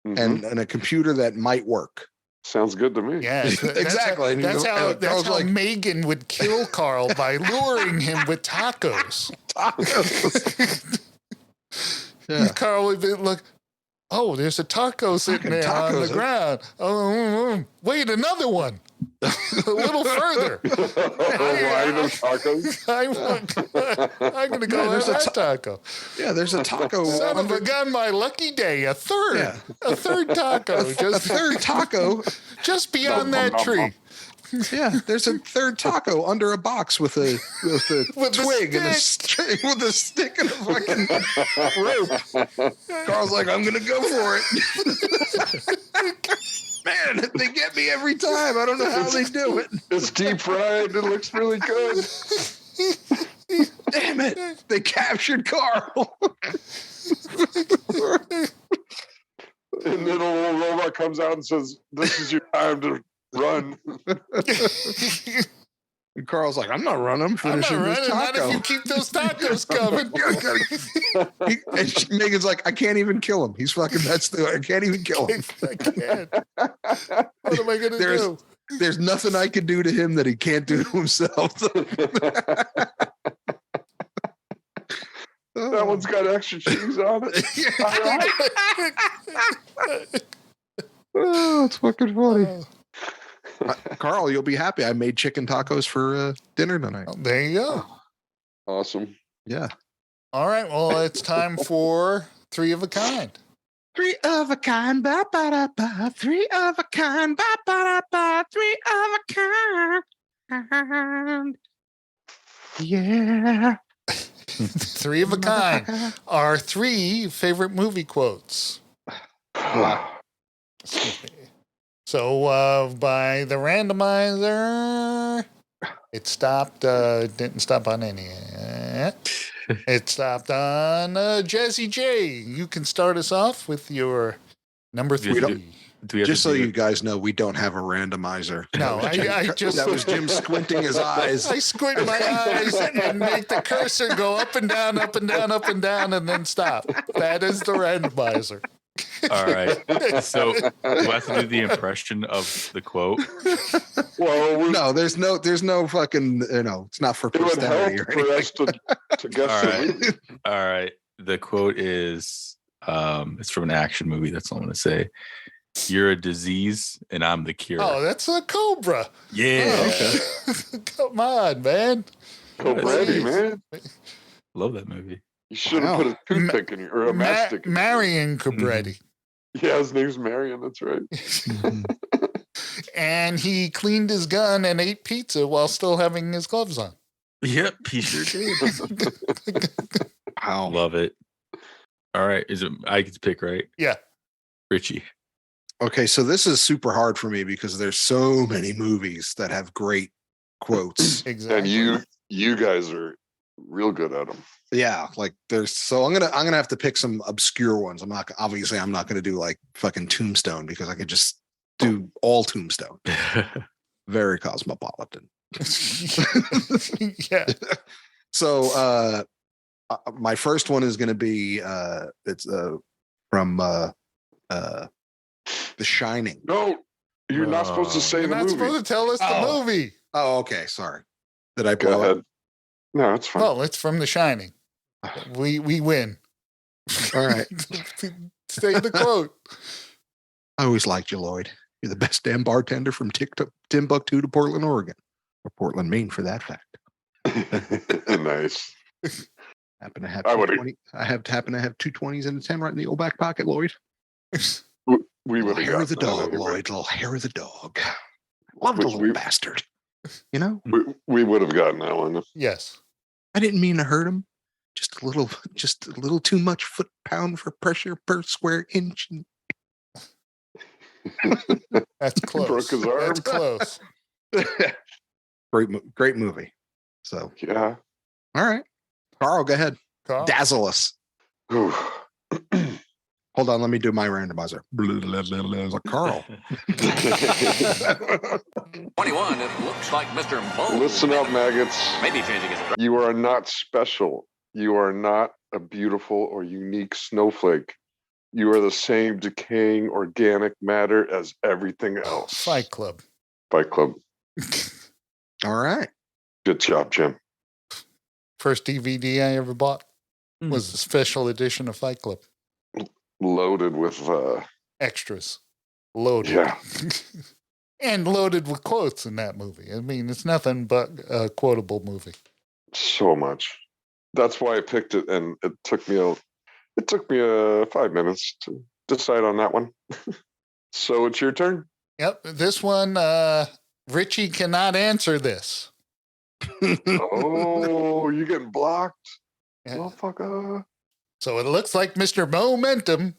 and a computer that might work. Sounds good to me. Yeah, exactly. That's how M3GAN would kill Carl, by luring him with tacos. Yeah. Carl would be, look, oh, there's a taco sitting there on the ground. Oh, wait, another one. A little further. Line of tacos. I'm going to go have that taco. Yeah, there's a taco. Son of a gun, my lucky day. A third taco. A third taco. Just beyond that tree. Yeah, there's a third taco under a box with a twig and a stick and a fucking rope. Carl's like, I'm gonna go for it. Man, they get me every time. I don't know how they do it. It's deep fried. It looks really good. Damn it! They captured Carl. And then a little robot comes out and says, "This is your time to run." And Carl's like, I'm not running. I'm finishing this taco. Not if you keep those tacos coming. And Megan's like, I can't even kill him. He's fucking I can't even kill him. I can't. What am I going to do? There's nothing I can do to him that he can't do to himself. That one's got extra cheese on it. Oh, it's fucking funny. Carl, you'll be happy. I made chicken tacos for dinner tonight. Oh, there you go. Awesome. Yeah. All right. Well, it's time for 3 of a kind. 3 of a kind, ba ba da ba. 3 of a kind, ba ba da ba. 3 of a kind. Yeah. 3 of a kind are 3 favorite movie quotes. So by the randomizer, it stopped. Didn't stop on any. It stopped on Jesse J. You can start us off with your number 3. Just so you guys know, we don't have a randomizer. No, I just... That was Jim squinting his eyes. I squint my eyes and make the cursor go up and down, up and down, up and down, and then stop. That is the randomizer. All right. So do I have to do the impression of the quote? Well, no, there's no fucking, it's not for posterity or anything. For us to guess. All right. The quote is, it's from an action movie. That's all I'm going to say. You're a disease and I'm the cure. Oh, that's a Cobra. Yeah. Oh, okay. Come on, man. Cobra, man. Love that movie. You should have put a toothpick in your, or a matchstick. Marion Cobretti. Yeah, his name's Marion. That's right. And he cleaned his gun and ate pizza while still having his gloves on. Yep, he sure did. Wow. Love it. All right. I get to pick, right? Yeah. Richie. Okay, so this is super hard for me because there's so many movies that have great quotes. Exactly. And you guys are real good at them. Yeah, like I'm gonna have to pick some obscure ones. I'm not gonna do like fucking Tombstone because I could just do all Tombstone. Very cosmopolitan. Yeah. So my first one is gonna be it's from The Shining. No, you're not supposed to say you're the not movie. supposed to tell us the movie. Oh, okay. Sorry. Did I Go blow ahead. it? No, it's fine. Well, it's from The Shining. We win. All right. Say the quote. I always liked you, Lloyd. You're the best damn bartender from Timbuktu to Portland, Oregon, or Portland, Maine, for that fact. Nice. Happen to have 220. I happen to have 220s and a 10 right in the old back pocket, Lloyd. We would hair of the dog, Lloyd. Little hair of the dog. Love the little bastard. You know, we would have gotten that one. Yes. I didn't mean to hurt him. Just a little too much foot-pound for pressure per square inch. That's close. Broke his arm. That's close. Great movie. So yeah. All right. Carl, go ahead. Carl. Dazzle us. Hold on, let me do my randomizer. Carl. 21, it looks like Mr. Mo. Listen up, maggots. Maybe changing his address. You are not special. You are not a beautiful or unique snowflake. You are the same decaying organic matter as everything else. Fight Club. Fight Club. All right. Good job, Jim. First DVD I ever bought was a special edition of Fight Club. Loaded with Extras. Loaded. Yeah. And loaded with quotes in that movie. I mean, it's nothing but a quotable movie. So much. That's why I picked it, and it took me 5 minutes to decide on that one. So it's your turn. Yep. This one, Richie cannot answer this. Oh, you getting blocked? Yeah. Motherfucker. So it looks like Mr. Momentum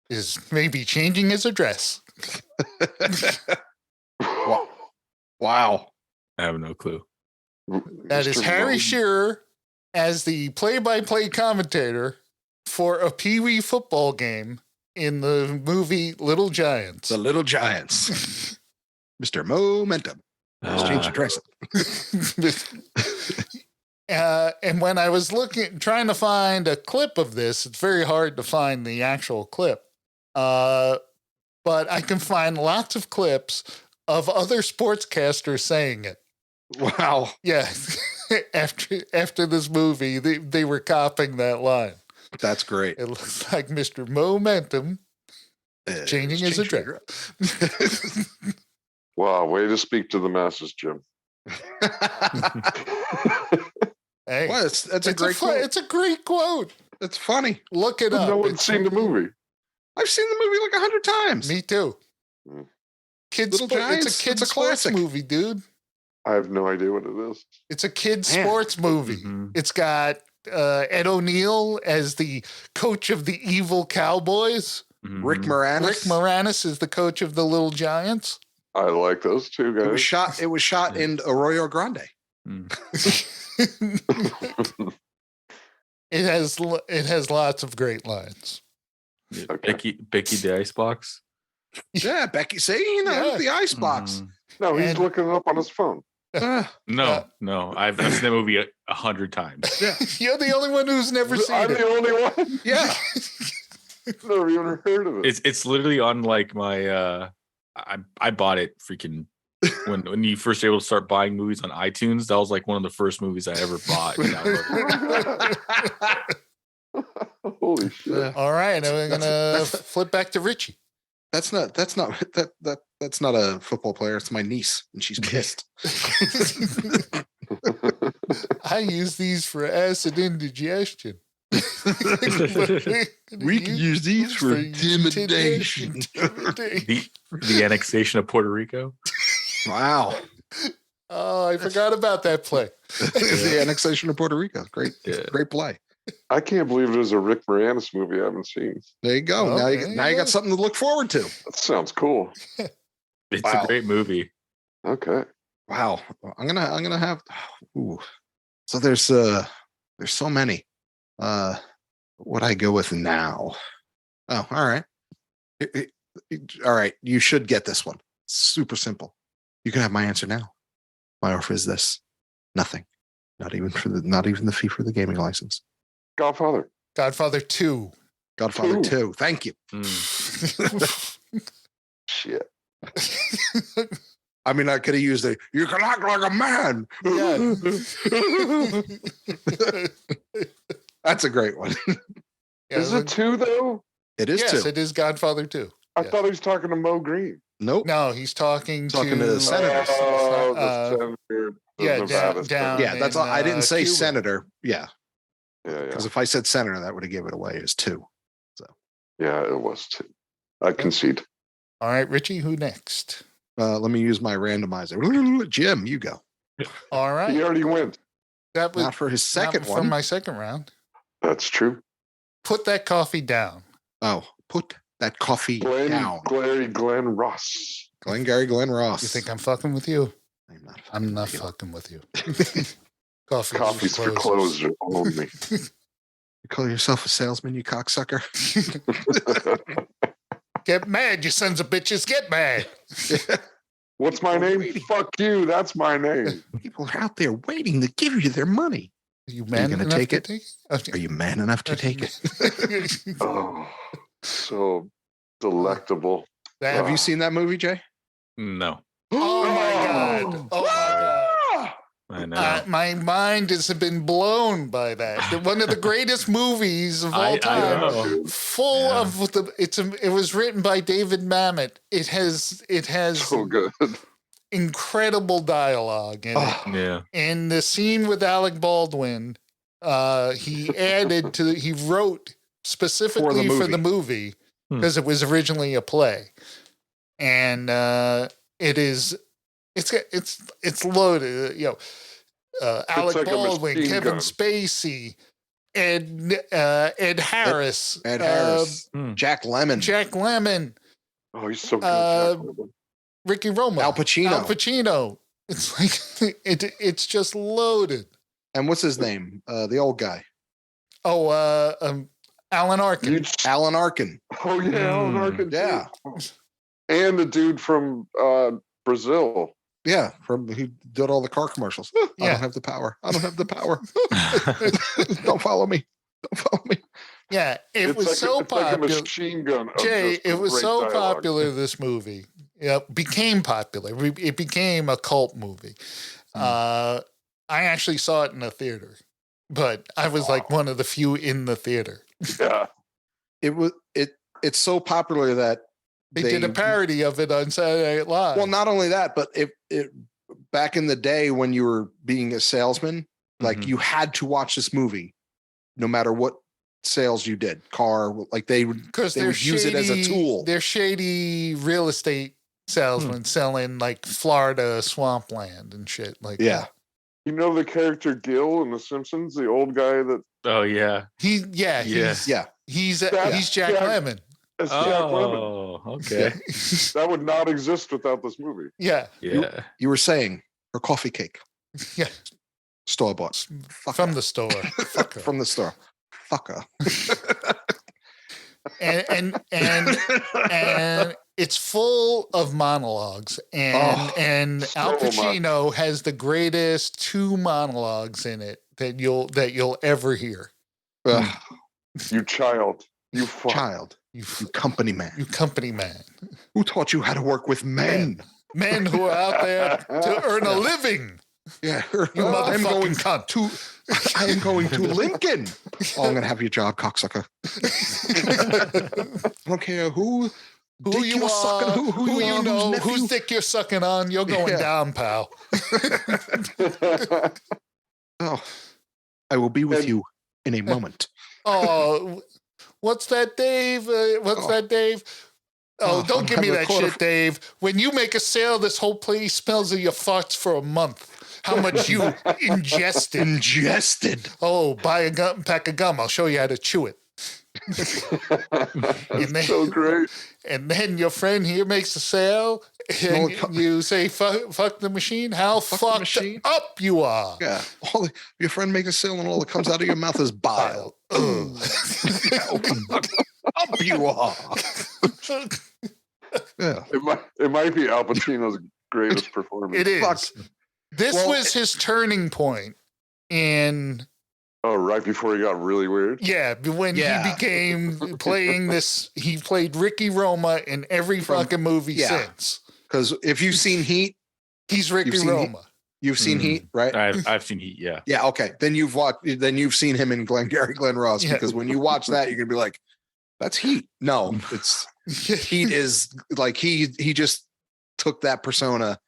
is maybe changing his address. Wow. I have no clue. That is Harry Shearer as the play-by-play commentator for a Pee Wee football game in the movie Little Giants. The Little Giants. Mr. Momentum. Let's change the dress. And when I was trying to find a clip of this, it's very hard to find the actual clip. But I can find lots of clips of other sportscasters saying it. Wow. Yeah. after this movie, they were copying that line. That's great. It looks like Mr. Momentum changing his address. Wow, way to speak to the masses, Jim. Hey, well, that's a great quote. It's a great quote. It's funny. Look it up. No one's seen the movie. I've seen the movie like 100 times. Me too. Little Giants, it's a kid's sports classic movie, dude. I have no idea what it is. It's a kid's sports movie. Mm-hmm. It's got Ed O'Neill as the coach of the evil Cowboys. Mm-hmm. Rick Moranis is the coach of the Little Giants. I like those two guys. It was shot in Arroyo Grande. It has lots of great lines. Okay. Becky the Icebox. Yeah, Becky. See, the Icebox. Mm-hmm. No, he's looking it up on his phone. No. I've seen that movie 100 times. Yeah, you're the only one who's never seen it. I'm the only one. Yeah, never even heard of it. It's literally on like my. I bought it freaking when you first able to start buying movies on iTunes. That was like one of the first movies I ever bought. Holy shit! All right, I'm gonna flip back to Richie. That's not a football player. It's my niece, and she's pissed. I use these for acid indigestion. We can use these for intimidation. The annexation of Puerto Rico. Wow. Oh, I forgot about that play. The annexation of Puerto Rico. Great play. I can't believe there's a Rick Moranis movie I haven't seen. There you go. Now you got something to look forward to. That sounds cool. It's a great movie. Okay. Wow. I'm gonna have. Ooh. So there's so many. What I go with now? Oh, all right. All right. You should get this one. Super simple. You can have my answer now. My offer is this: nothing. Not even the fee for the gaming license. Godfather 2. Godfather 2. Thank you. Shit. I mean, I could have used you can act like a man. Yeah. That's a great one. Is it 2 though? It is 2. Yes, it is Godfather 2. I thought he was talking to Mo Green. Nope. No, he's talking to the senators. The senator. Down. Yeah, that's all. I didn't say Cuba. Senator. Yeah. Yeah. Because if I said senator, that would have given it away as 2. So. Yeah, it was 2. I concede. All right, Richie, who next? Let me use my randomizer. Jim, you go. All right. He already went. That was not for his second one. For my second round. That's true. Put that coffee down. Oh, put that coffee down. Glenn Ross. Glenn Ross. You think I'm fucking with you? I'm not fucking with you. Coffee's for closers only. You call yourself a salesman, you cocksucker? Get mad, you sons of bitches. Get mad. What's my name? Waiting. Fuck you. That's my name. People are out there waiting to give you their money. Are you man gonna enough take to it? take it? Are you man enough to take it? Oh, so delectable. Have you seen that movie, Jay? No. Oh my God. Oh my God. I know. My mind has been blown by that. One of the greatest movies of all time. know. Full of it was written by David Mamet. It has So good. incredible dialogue in it. Yeah. And the scene with Alec Baldwin, he wrote specifically for the movie because it was originally a play. And it's loaded, Alec Baldwin, Kevin Spacey, Ed Harris, Jack Lemmon. Jack Lemmon. Oh, he's so good. Ricky Roma, Al Pacino. It's like it's just loaded. And what's his name? The old guy. Oh, Alan Arkin. Alan Arkin. Oh yeah, Alan Arkin. Yeah. And the dude from Brazil. Yeah, he did all the car commercials. I don't have the power. Don't follow me. Yeah, it was so popular. Like a machine gun. Jay, it was so popular. This movie, became popular. It became a cult movie. I actually saw it in a theater, but I was like one of the few in the theater. Yeah, it's so popular that they did a parody of it on Saturday Night Live. Well, not only that, but it back in the day when you were being a salesman, like you had to watch this movie, no matter what sales you did, car, like they would use it as a tool. They're shady real estate salesmen selling like Florida swampland and shit. Like that. You know the character Gil in The Simpsons, the old guy that. Oh yeah. He's Jack Lemmon. That's Jack Lemmon. Oh, okay. That would not exist without this movie. Yeah. You were saying her coffee cake. Yeah. Store bought. From the store. From the store. Fucker. and it's full of monologues. And Al Pacino has the greatest 2 monologues in it that you'll ever hear. You child. You child. You company man. You company man. Who taught you how to work with men? Men who are out there to earn a living. Yeah. You motherfucking cunt. I am going to Lincoln. Oh, I'm going to have your job, cocksucker. I don't care who you are, sucking, who you know, whose dick you're sucking on. You're going down, pal. Oh, I will be with you in a moment. Oh, what's that, Dave? That, Dave? Oh, don't give me that shit, Dave. When you make a sale, this whole place smells of your farts for a month. How much you ingested. Oh, buy a pack of gum. I'll show you how to chew it. That's so great. And then your friend here makes a sale, and you say, fuck the machine. How fucked up you are. Yeah. Your friend makes a sale, and all that comes out of your mouth is bile. How up you are. Yeah. It might be Al Pacino's greatest performance. It is. This was his turning point in. Oh, right before he got really weird? Yeah, when he became playing this, he played Ricky Roma in every fucking movie since. Because if you've seen Heat, he's Ricky Roma. You've seen Heat, right? I've seen Heat, yeah. Yeah, okay. Then you've seen him in Glengarry Glen Ross, because when you watch that, you're gonna be like, that's Heat. No, it's Heat is like he just took that persona.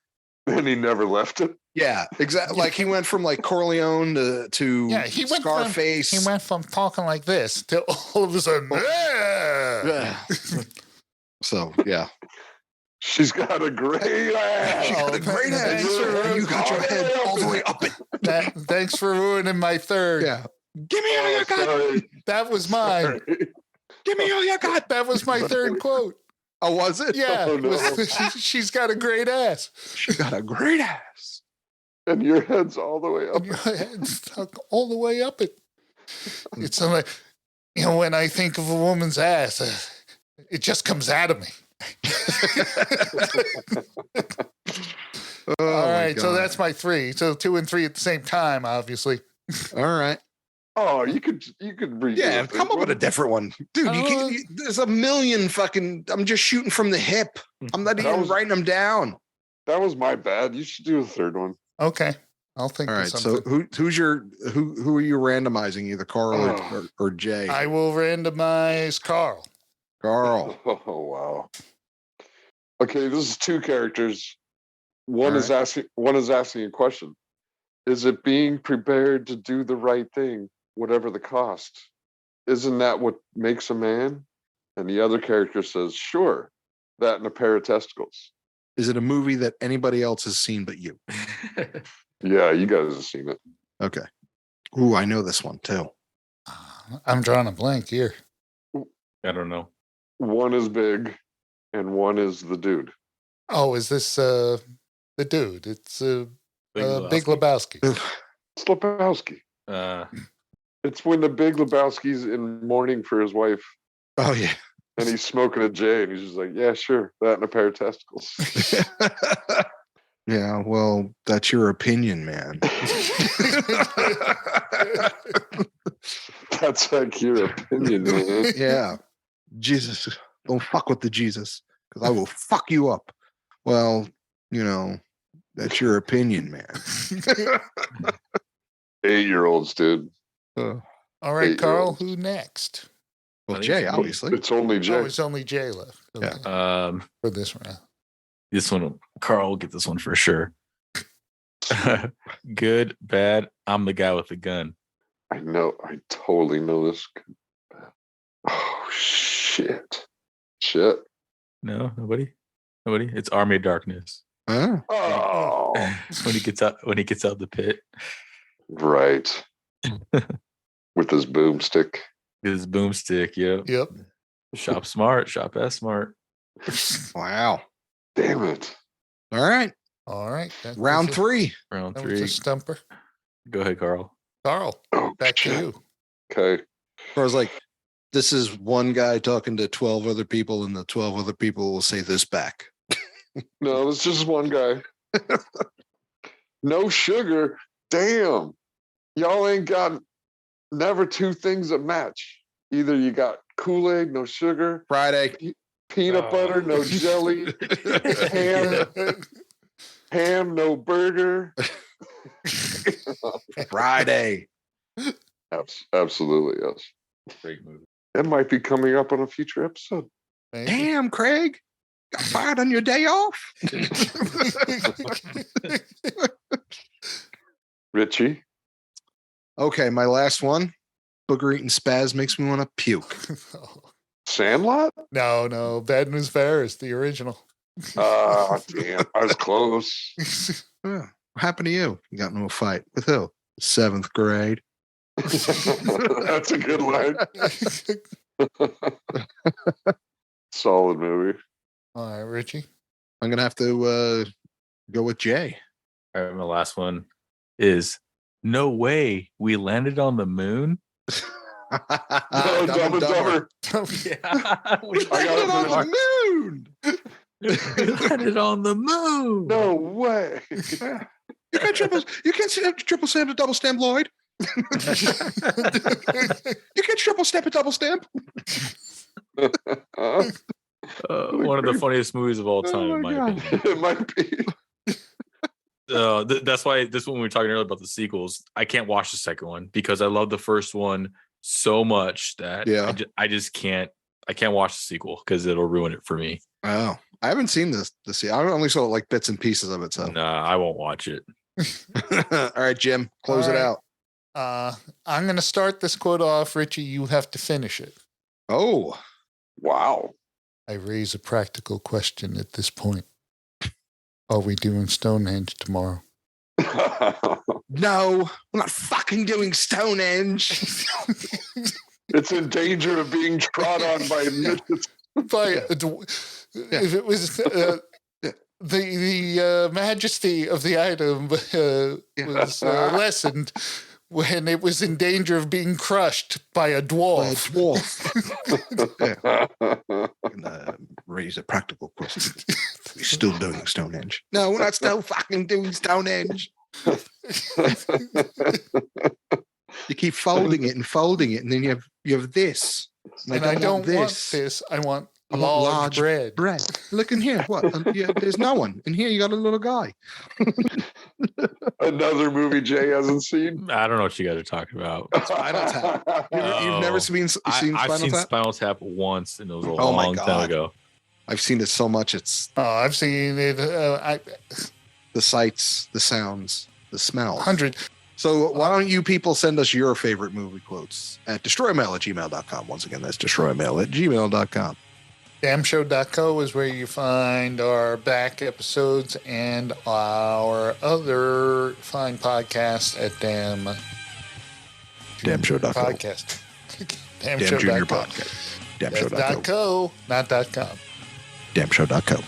And he never left it. Yeah, exactly. Like he went from like Corleone to Scarface. He went from talking like this to all of a sudden. So yeah, she's got a great ass. She's got a great ass. You got your head all the way up it. Thanks for ruining my third. Yeah, give me all you got. That was mine. Give me all you got. That was my third quote. Oh, was it? Yeah. Oh, no. She's got a great ass. She got a great ass. And your head's all the way up. And your head's stuck all the way up it. It's like, when I think of a woman's ass, it just comes out of me. All right, so that's my 3. So 2 and 3 at the same time, obviously. All right. Oh, you could read. Yeah, come up with a different one, dude. You can't. There's a million fucking. I'm just shooting from the hip. I'm not even writing them down. That was my bad. You should do a third one. Okay, I'll think. All right. Of something. So who are you randomizing? Either Carl or Jay. I will randomize Carl. Carl. Oh wow. Okay, this is 2 characters. One is asking a question. Is it being prepared to do the right thing, whatever the cost? Isn't that what makes a man? And the other character says, sure, that and a pair of testicles. Is it a movie that anybody else has seen but you? Yeah, you guys have seen it. Okay. Ooh, I know this one too. I'm drawing a blank here. I don't know. One is big and one is the dude. Oh, is this the dude? It's Big Lebowski. It's Lebowski. It's when the Big Lebowski's in mourning for his wife. Oh, yeah. And he's smoking a J, and he's just like, yeah, sure, that and a pair of testicles. Yeah, well, that's your opinion, man. That's like your opinion, man. Yeah. Jesus, don't fuck with the Jesus, because I will fuck you up. Well, that's your opinion, man. 8-year-olds, dude. All right, Carl, who next? Well, Jay, obviously. It's only Jay. Oh, it's only Jay left. Okay. Yeah. For this round. This one, Carl will get this one for sure. Good, bad. I'm the guy with the gun. I know. I totally know this. Oh, shit. No, nobody. It's Army of Darkness. Oh. When he gets out the pit. Right. With his boomstick. His boomstick, Yep. Shop smart, shop as smart. Wow. Damn it. All right. Round 3. Round That 3. was a stumper. Go ahead, Carl. Carl, back to you. Okay. I was like, this is one guy talking to 12 other people, and the 12 other people will say this back. No, it's just one guy. No sugar. Damn. Y'all ain't got never 2 things that match. Either you got Kool-Aid, no sugar. Friday. Peanut butter, no jelly. Ham, no burger. Friday. Absolutely, yes. Great movie. That might be coming up on a future episode. Maybe. Damn, Craig. Got fired on your day off? Richie. Okay, my last one. Booger eating spaz makes me want to puke. Sandlot? No. Bad News Bears, the original. Ah, damn. I was close. What happened to you? You got into a fight. With who? 7th grade. That's a good line. Solid movie. All right, Richie. I'm going to have to go with Jay. All right, my last one is No Way We Landed on the Moon. No, Dumb and Dumber. Yeah. We landed on the moon. We landed on the moon. No way. You can't triple stamp to double stamp, Lloyd. You can't triple stamp a double stamp. One of the funniest movies of all time, in my opinion. It might be. That's why this one we were talking earlier about the sequels. I can't watch the second one because I love the first one so much that I just can't. I can't watch the sequel because it'll ruin it for me. Oh, I haven't seen this. I only saw like bits and pieces of it. So nah, I won't watch it. All right, Jim, close it out. I'm going to start this quote off. Richie, you have to finish it. Oh, wow. I raise a practical question at this point. Are we doing Stonehenge tomorrow? No, we're not fucking doing Stonehenge. It's in danger of being trod on by midgets. If it was the majesty of the item was lessened when it was in danger of being crushed by a dwarf. Yeah. Raise a practical question. We're still doing Stonehenge. No, we're not still fucking doing Stonehenge. You keep folding it, and then you have this. And I don't want this. I want large bread. Look in here. What? There's no one. In here, you got a little guy. Another movie Jay hasn't seen. I don't know what you guys are talking about. Spinal Tap. You've never seen Spinal Tap? I've seen Spinal Tap once, and it was a long time ago. I've seen it so much. I've seen it. The sights, the sounds, the smells. 100. So why don't you people send us your favorite movie quotes at destroymail@gmail.com. Once again, that's destroymail@gmail.com. Damshow.co is where you find our back episodes and our other fine podcast at Damshow.co. Podcast. Damn Junior Podcast. Damshow.co, not .com. Damshow.co.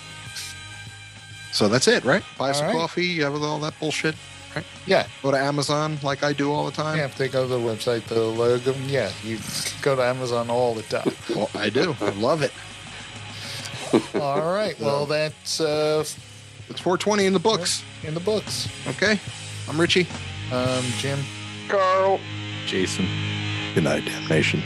So that's it, right? Buy some coffee, you have all that bullshit. Right? Yeah. Go to Amazon like I do all the time. Yeah, if they go to the website, the logo, yeah, you go to Amazon all the time. Well, I do. I love it. All right. Well, that's it's 420 in the books. In the books. Okay. I'm Richie. Jim. Carl. Jason. Good night, damnation.